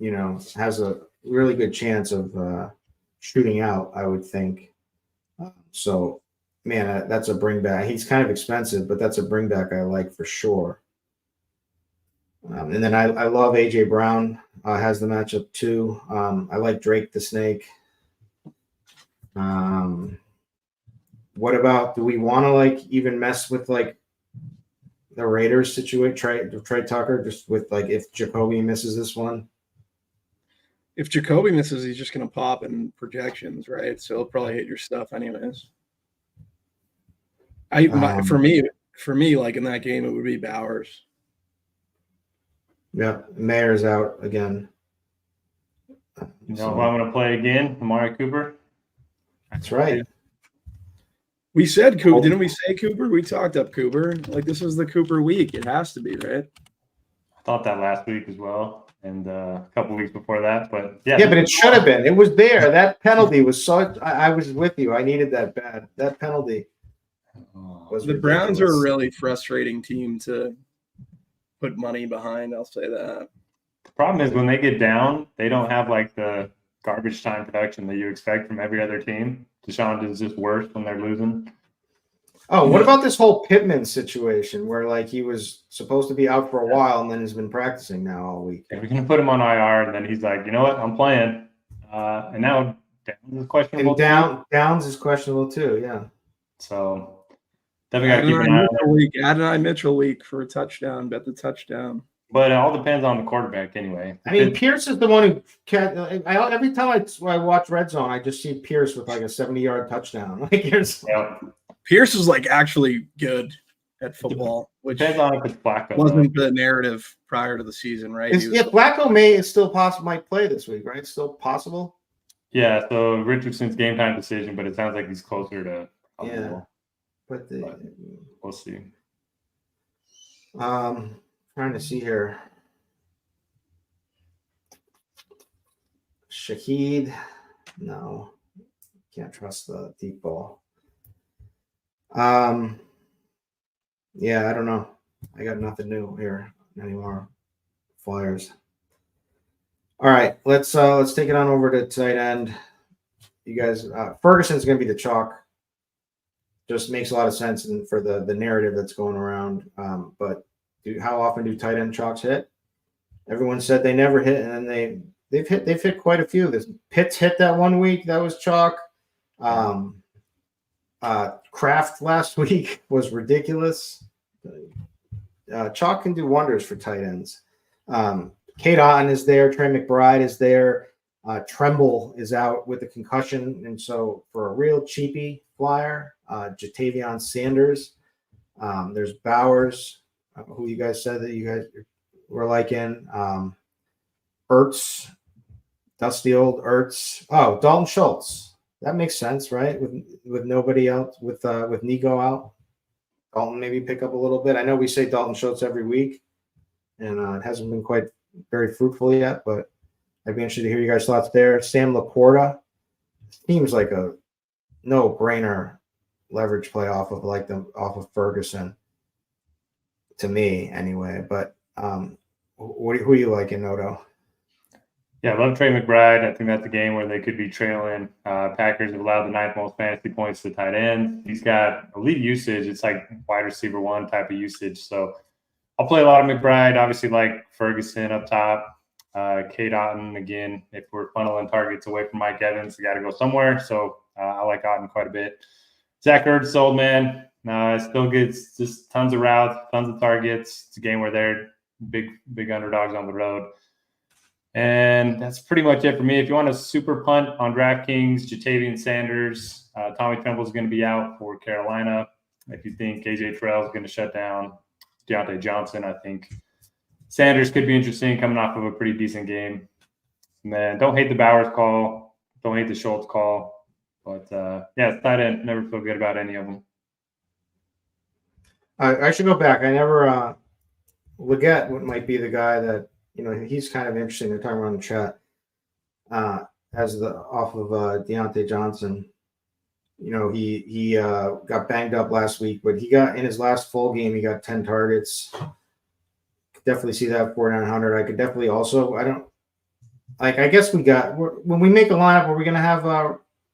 has a really good chance of shooting out, I would think. So, man, that's a bring back. He's kind of expensive, but that's a bring back I like for sure. And then I love A.J. Brown has the matchup too. I like Drake the Snake. What about, do we want to even mess with the Raiders situation? Trey Tucker just with if Jacoby misses this one? If Jacoby misses, he's just going to pop in projections, right? So he'll probably hit your stuff anyways. For me, in that game, it would be Bowers. Yeah, Mayer's out again. Who I'm going to play again? Amari Cooper. That's right. We said Cooper. Didn't we say Cooper? We talked up Cooper. This is the Cooper week. It has to be, right? I thought that last week as well, and a couple weeks before that. But but it should have been. It was there. That penalty was so. I was with you. I needed that bad. That penalty was the ridiculous. Browns are a really frustrating team to put money behind. I'll say that. The problem is when they get down, they don't have the garbage time production that you expect from every other team. Deshaun is just worse when they're losing. Oh, what about this whole Pittman situation where he was supposed to be out for a while and then has been practicing now all week? Yeah, we're going to put him on IR, and then he's like, you know what, I'm playing. And now Downs is questionable. And Downs is questionable too, yeah. So definitely got to keep an eye on it. Adonai Mitchell week for a touchdown. Bet the touchdown. But it all depends on the quarterback anyway. Pierce is the one who every time I watch Red Zone, I just see Pierce with a 70-yard touchdown. Pierce is actually good at football, which depends on if it's Flacco. Wasn't the narrative prior to the season, right? Flacco is still possible, might play this week, right? Still possible. Yeah. So Richardson's game time decision, but it sounds like he's closer to. But we'll see. Trying to see here. Shaheed. No. Can't trust the deep ball. I don't know. I got nothing new here anymore. Flyers. All right, let's take it on over to tight end. You guys, Ferguson's going to be the chalk. Just makes a lot of sense for the narrative that's going around. But how often do tight end chalks hit? Everyone said they never hit, and then they've hit quite a few. This Pitts hit that one week. That was chalk. Kraft last week was ridiculous. Chalk can do wonders for tight ends. Kate Otten is there. Trey McBride is there. Tremble is out with a concussion. And so for a real cheapie flyer, Jatavion Sanders. There's Bowers, who you guys said that you guys were liking. Ertz, dusty old Ertz. Oh, Dalton Schultz. That makes sense, right? With nobody else, with Nico out, Dalton maybe pick up a little bit. I know we say Dalton Schultz every week, and it hasn't been quite very fruitful yet, but I'd be interested to hear you guys' thoughts there. Sam Laporta seems like a no-brainer leverage play off of Ferguson. to me anyway. But who are you liking, Noto? Yeah, I love Trey McBride. I think that's a game where they could be trailing. Packers have allowed the 9th most fantasy points to tight end. He's got elite usage. It's like wide receiver 1 type of usage. So I'll play a lot of McBride. Obviously, like Ferguson up top. Kate Otten, again, if we're funneling targets away from Mike Evans, we got to go somewhere. So I like Otten quite a bit. Zach Ertz, old man. Still gets just tons of routes, tons of targets. It's a game where they're big underdogs on the road. And that's pretty much it for me. If you want a super punt on DraftKings, Jatavian Sanders, Tommy Tremble is going to be out for Carolina. If you think KJ Terrell is going to shut down Deontay Johnson, I think Sanders could be interesting coming off of a pretty decent game. And then don't hate the Bowers call. Don't hate the Schultz call. But, yeah, it's tight end. Never feel good about any of them. I should go back. I never Leggett might be the guy that, he's kind of interesting. They're talking about in the chat as off of Deontay Johnson. He got banged up last week, but he got in his last full game, he got 10 targets. Could definitely see that 4,900. I could definitely also, I guess when we make a lineup, are we going to have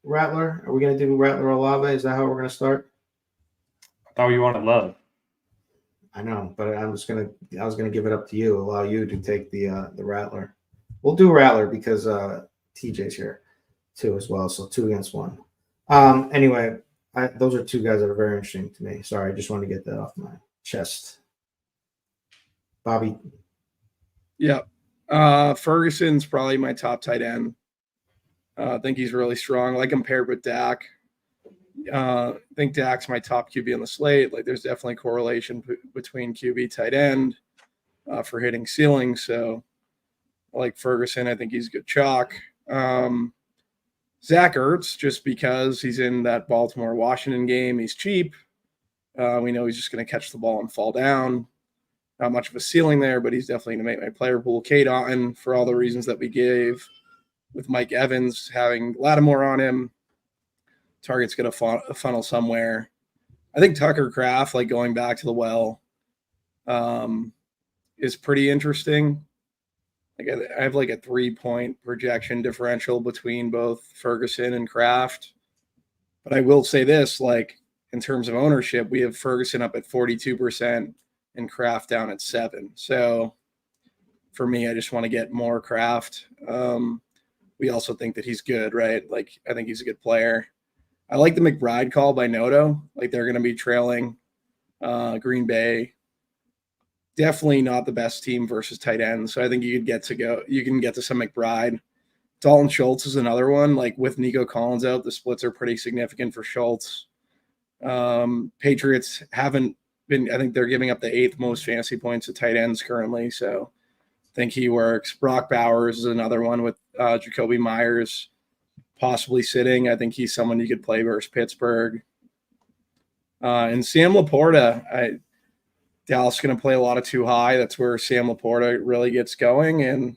Rattler? Are we going to do Rattler Olave? Is that how we're going to start? I thought you wanted Love. I know, but I was gonna give it up to you, allow you to take the Rattler. We'll do Rattler because TJ's here too as well, so 2 against 1. Anyway, those are 2 guys that are very interesting to me. Sorry, I just wanted to get that off my chest. Bobby. Yeah. Ferguson's probably my top tight end. I think he's really strong. Like compared with Dak. I think Dak's my top QB on the slate. Like there's definitely correlation between QB tight end for hitting ceilings. So I like Ferguson. I think he's a good chalk. Zach Ertz, just because he's in that Baltimore-Washington game, he's cheap. We know he's just going to catch the ball and fall down. Not much of a ceiling there, but he's definitely going to make my player pool. Kate Otten, for all the reasons that we gave, with Mike Evans having Lattimore on him. Target's going to funnel somewhere. I think Tucker Kraft, like going back to the well, is pretty interesting. Like I have like a 3-point projection differential between both Ferguson and Kraft. But I will say this, like in terms of ownership, we have Ferguson up at 42% and Kraft down at 7%. So for me, I just want to get more Kraft. We also think that he's good, right? Like I think he's a good player. I like the McBride call by Noto. Like they're going to be trailing Green Bay. Definitely not the best team versus tight ends. So I think you can get to some McBride. Dalton Schultz is another one. Like with Nico Collins out, the splits are pretty significant for Schultz. Patriots haven't been, I think they're giving up the 8th most fantasy points to tight ends currently. So I think he works. Brock Bowers is another one with Jacoby Myers possibly sitting. I think he's someone you could play versus Pittsburgh. And Sam Laporta, Dallas is going to play a lot of too high. That's where Sam Laporta really gets going. And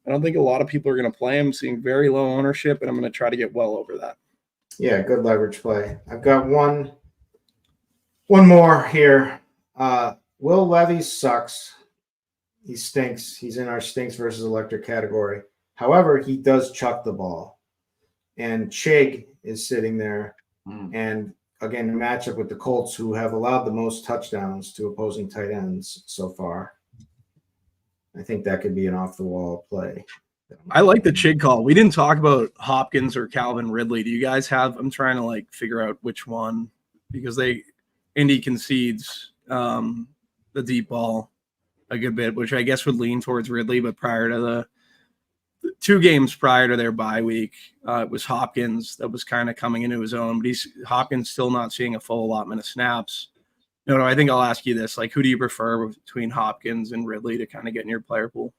I don't think a lot of people are going to play him, seeing very low ownership, and I'm going to try to get well over that. Yeah, good leverage play. I've got one more here. Will Levis sucks. He stinks. He's in our stinks versus electric category. However, he does chuck the ball. And Chig is sitting there. And again, the matchup with the Colts, who have allowed the most touchdowns to opposing tight ends so far. I think that could be an off-the-wall play. I like the Chig call. We didn't talk about Hopkins or Calvin Ridley. Do you guys have? I'm trying to figure out which one, because Indy concedes the deep ball a good bit, which I guess would lean towards Ridley. But prior to the 2 games prior to their bye week, it was Hopkins that was kind of coming into his own, but Hopkins still not seeing a full allotment of snaps. No, I think I'll ask you this. Who do you prefer between Hopkins and Ridley to kind of get in your player pool?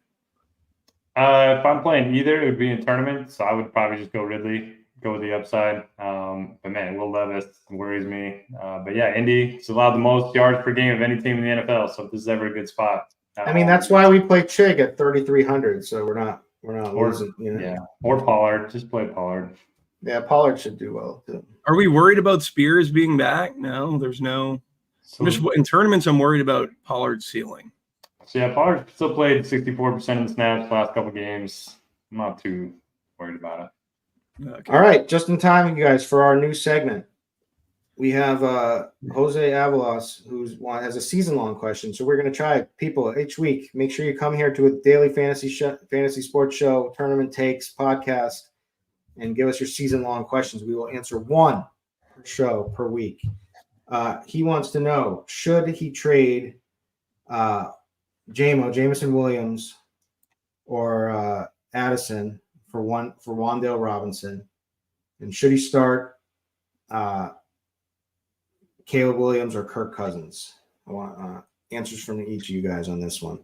If I'm playing either, it would be in tournament, so I would probably just go Ridley, go with the upside. But man, Will Levis worries me. But yeah, Indy's allowed the most yards per game of any team in the NFL, so this is ever a good spot. That's why we play Chig at 3,300, so we're not losing. Yeah, or Pollard. Just play Pollard. Yeah, Pollard should do well too. Are we worried about Spears being back? No, there's no. So, In tournaments, I'm worried about Pollard's ceiling. so yeah, Pollard still played 64% of the snaps last couple games. I'm not too worried about it. Okay. All right, just in time, you guys, for our new segment. We have Jose Avalos, who has a season-long question. So we're going to try people each week. Make sure you come here to a daily fantasy sports show, tournament takes, podcast, and give us your season-long questions. We will answer one per show per week. He wants to know, should he trade Jameson Williams or Addison for Wan'Dale Robinson? And should he start Caleb Williams or Kirk Cousins? I want answers from each of you guys on this one.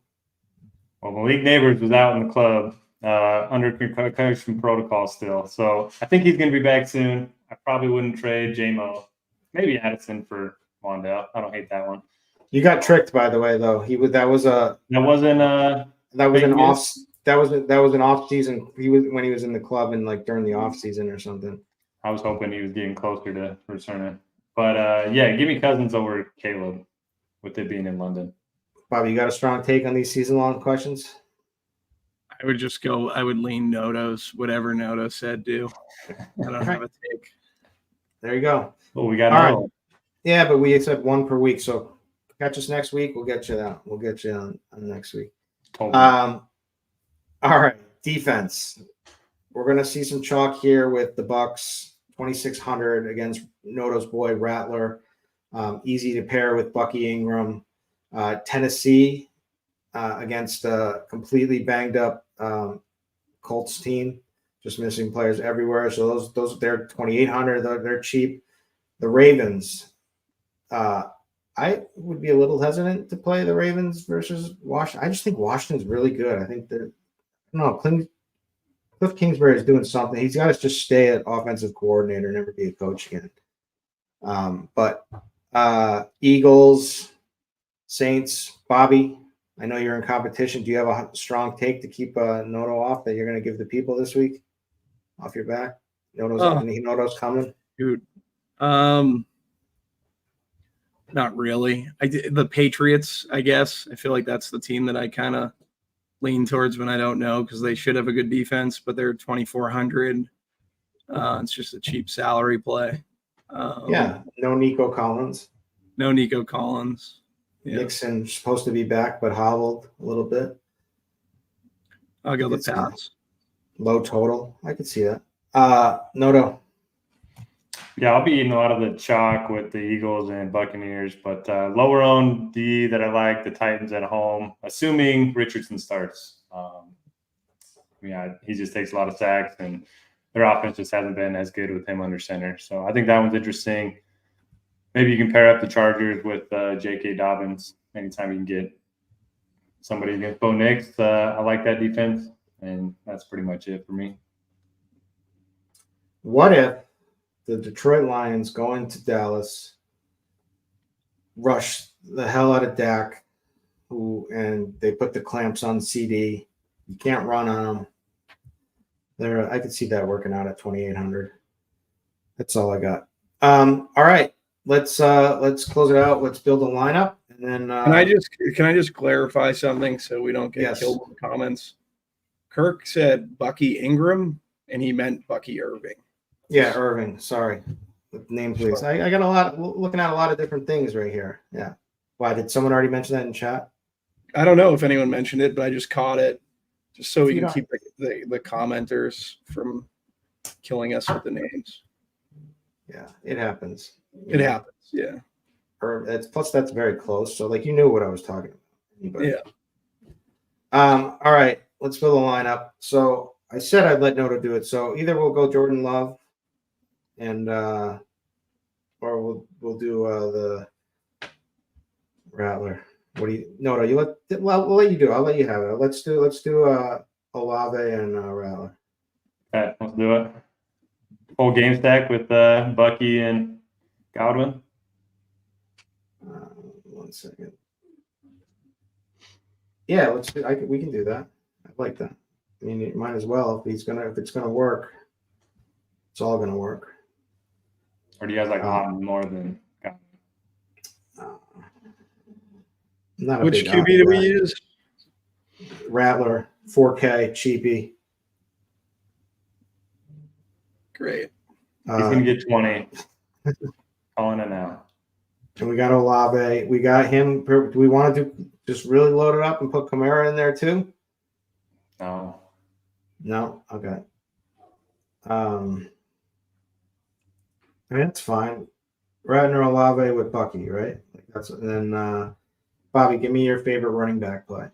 Well, Malik Neighbors was out in the club under concussion protocol still. So I think he's going to be back soon. I probably wouldn't trade JMO. Maybe Addison for Wan'Dale. I don't hate that one. You got tricked, by the way, though. That was an off season. He was in the club and like during the off season or something. I was hoping he was getting closer to returning. But yeah, give me Cousins over Caleb with it being in London. Bobby, you got a strong take on these season-long questions? I would lean Noto's, whatever Noto said, do. I don't have a take. There you go. Oh, we got All another right. Yeah, but we accept one per week. So catch us next week. We'll get you that. We'll get you on next week. Totally. All right. Defense. We're going to see some chalk here with the Bucks. 2,600 against Noto's boy Rattler. Easy to pair with Bucky Ingram. Tennessee against a completely banged up Colts team, just missing players everywhere. So those they're 2,800. They're cheap. The Ravens. I would be a little hesitant to play the Ravens versus Washington. I just think Washington's really good. I think that Cliff Kingsbury is doing something. He's got to just stay at offensive coordinator, never be a coach again. But Eagles, Saints, Bobby, I know you're in competition. Do you have a strong take to keep Noto off that you're going to give the people this week off your back? Noto's coming. Dude, not really. The Patriots, I guess. I feel like that's the team that I kind of lean towards when I don't know, because they should have a good defense, but they're 2,400. It's just a cheap salary play. No Nico Collins. Yeah. Nixon supposed to be back, but hobbled a little bit. I'll go the Pats. Low total. I could see that. Noto. Yeah, I'll be eating a lot of the chalk with the Eagles and Buccaneers, but lower owned D that I like, the Titans at home, assuming Richardson starts. He just takes a lot of sacks, and their offense just hasn't been as good with him under center. So I think that one's interesting. Maybe you can pair up the Chargers with J.K. Dobbins anytime you can get somebody against Bo Nix. I like that defense, and that's pretty much it for me. What if the Detroit Lions go into Dallas, rush the hell out of Dak, and they put the clamps on CD? You can't run on them. I could see that working out at 2,800. That's all I got. All right, let's close it out. Let's build a lineup, and then can I just clarify something so we don't get killed in the comments? Kirk said Bucky Ingram, and he meant Bucky Irving. Yeah, Irving. Sorry, name please. I got looking at a lot of different things right here. Yeah. Why did someone already mention that in chat? I don't know if anyone mentioned it, but I just caught it, just so we can keep the commenters from killing us with the names. Yeah, it happens. It happens. Yeah. That's very close. So you knew what I was talking about. Yeah. All right, let's build a lineup. So I said I'd let Noto do it. So either we'll go Jordan Love, and or we'll do the Rattler. What do you? Noto, we'll let you do. I'll let you have it. Let's do Olave and Rattler. Okay, let's do it. Whole game stack with Bucky and Godwin. 1 second. Yeah, let's do. We can do that. I like that. I mean, it might as well if it's gonna work. It's all gonna work. Or do you guys like Lawton more than Godwin? Not a Which big QB eye, do we right? use? Rattler, 4K, cheapy. Great. He's going to get 20. Calling it now. And we got Olave. We got him. Do we want to just really load it up and put Kamara in there too? No. No? Okay. I mean, that's fine. Ratner, Olave with Bucky, right? And then Bobby, give me your favorite running back play.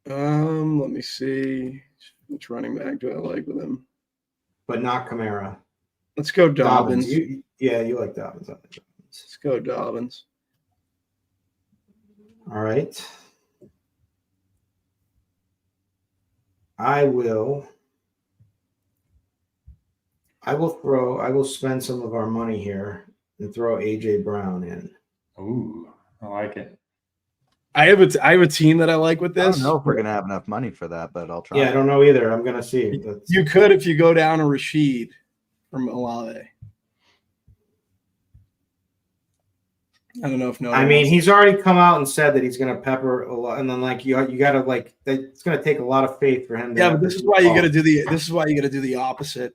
Let me see. Which running back do I like with him? But not Kamara. Let's go Dobbins. You like Dobbins. I like Dobbins. Let's go Dobbins. All right. I will spend some of our money here and throw AJ Brown in. Ooh, I like it. I have a team that I like with I this. don't know if we're gonna have enough money for that, but I'll try. Yeah, I don't know either. I'm gonna see. You could if you go down to Rashid from Olave. I don't know if I mean, he's already come out and said that he's going to pepper a lot, and then you got to it's going to take a lot of faith for him. Yeah, but this is why you got to do the opposite.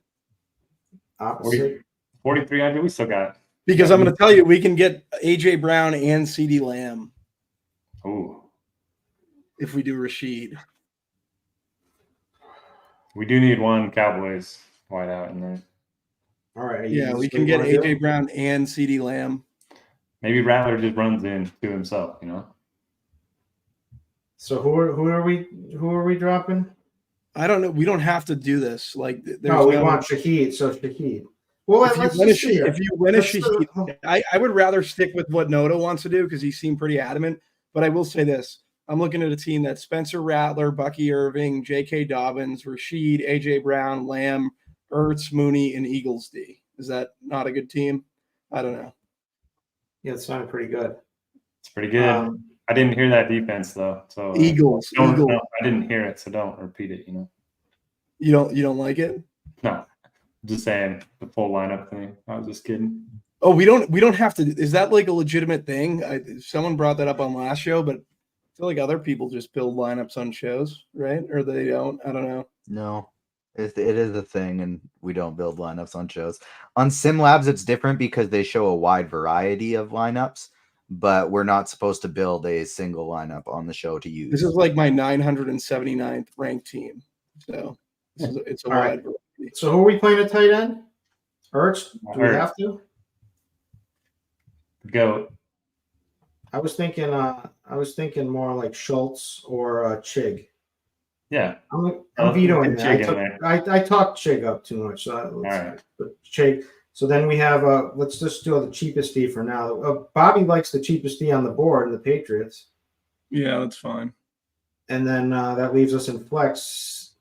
Opposite. 4,300. We still got. Because I'm going to tell you, we can get AJ Brown and CeeDee Lamb. Ooh. If we do Rashid. We do need one Cowboys wideout in there. All right. Yeah, we can get AJ Brown and CeeDee Lamb. Maybe Rattler just runs in to himself, So who are we dropping? I don't know. We don't have to do this. Like, No, we want Shaheed. So Shaheed. Well, if you win a Shaheed, I would rather stick with what Noto wants to do because he seemed pretty adamant. But I will say this: I'm looking at a team that's Spencer Rattler, Bucky Irving, J.K. Dobbins, Rashid, AJ Brown, Lamb, Ertz, Mooney, and Eagles D. Is that not a good team? I don't know. Yeah, it sounded pretty good. It's pretty good. I didn't hear that defense though. So Eagles. No, I didn't hear it, so don't repeat it. You don't like it? No, just saying the full lineup thing. I was just kidding. Oh, we don't have to. Is that like a legitimate thing? Someone brought that up on last show, but I feel like other people just build lineups on shows, right? Or they don't. I don't know. No, it is a thing, and we don't build lineups on shows. On SimLabs, it's different because they show a wide variety of lineups, but we're not supposed to build a single lineup on the show to use. This is like my 979th ranked team, so it's a wide variety. So who are we playing at tight end? Ertz? Do we have to? Go. I was thinking more like Schultz or Chig. Yeah, I'm vetoing that. I talked Chig up too much. So but Chig. So then we have let's just do the cheapest D for now. Bobby likes the cheapest D on the board, the Patriots. Yeah, that's fine. And then that leaves us in flex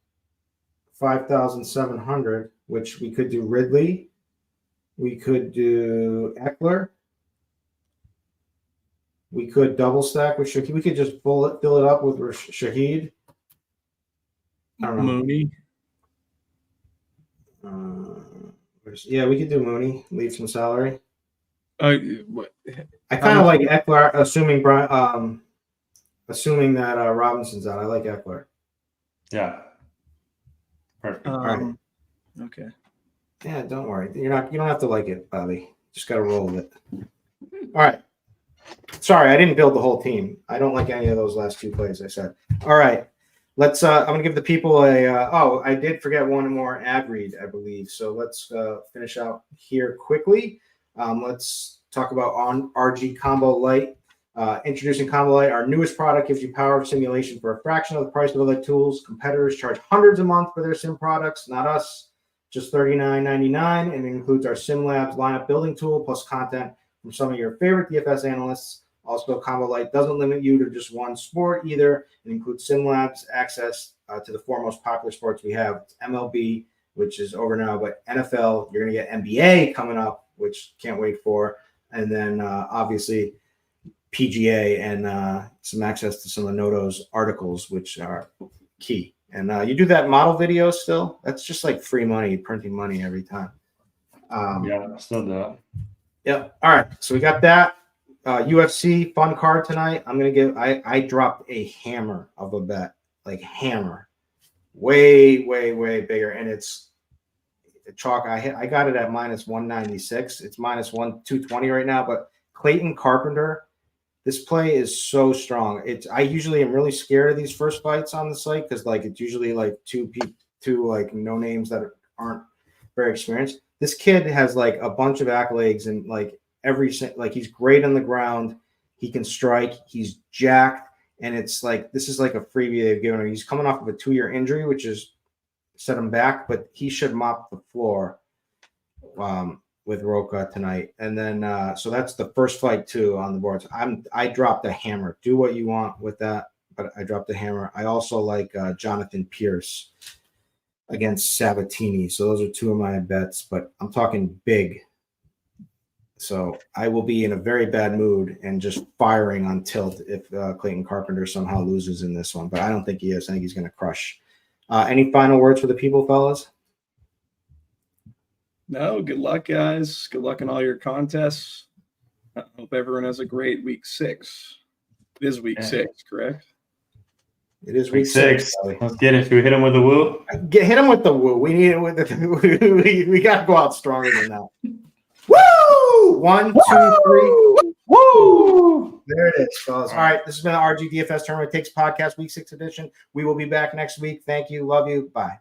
5,700, which we could do Ridley. We could do Eckler. We could double stack with Shaheed. We could just fill it up with Shaheed. I don't know. Mooney. Yeah, we could do Mooney. Leave some salary. What? I kind of like Eckler, assuming that Robinson's out. I like Eckler. Yeah. Perfect. All right. Okay. Yeah, don't worry. You don't have to like it, Bobby. Just got to roll with it. All right. Sorry, I didn't build the whole team. I don't like any of those last two plays I said. All right. Let's I'm going to give the people I did forget one more ad read, I believe. So let's finish out here quickly. Let's talk about on RG Combo Lite. Introducing Combo Lite, our newest product, gives you power of simulation for a fraction of the price of other tools. Competitors charge hundreds a month for their sim products, not us. Just $39.99, and it includes our SimLabs lineup building tool plus content from some of your favorite DFS analysts. Also, Combo Lite doesn't limit you to just one sport either. It includes SimLabs access to the four most popular sports we have. It's MLB, which is over now, but NFL, you're going to get NBA coming up, which can't wait for. And then obviously PGA and some access to some of Noto's articles, which are key. And you do that model video still? That's just like free money, printing money every time. Yeah, still do it. Yep. All right. So we got that. UFC fun card tonight. I'm gonna give. I dropped a hammer of a bet, like hammer, way bigger, and it's chalk. I got it at minus 196. It's minus 220 right now. But Clayton Carpenter, this play is so strong. I usually am really scared of these first fights on the site because like it's usually like two like no names that aren't very experienced. This kid has like a bunch of accolades and like he's great on the ground. He can strike. He's jacked, and it's like this is like a freebie they've given him. He's coming off of a 2-year injury, which is set him back, but he should mop the floor with Roca tonight. And then so that's the first fight too on the boards. I dropped a hammer. Do what you want with that, but I dropped a hammer. I also like Jonathan Pierce against Sabatini. So those are two of my bets, but I'm talking big. So I will be in a very bad mood and just firing on tilt if Clayton Carpenter somehow loses in this one, but I don't think he is. I think he's going to crush. Any final words for the people, fellas? No, good luck, guys. Good luck in all your contests. I hope everyone has a great week 6. It is week 6, correct? It is week 6. Let's get it. Should we hit him with a woo? Hit him with the woo. We need it with the we got to go out stronger than that. Woo! 1, 2, 3. Woo! There it is, fellas. All right, this has been the RG DFS Tournament Takes Podcast Week 6 edition. We will be back next week. Thank you. Love you. Bye.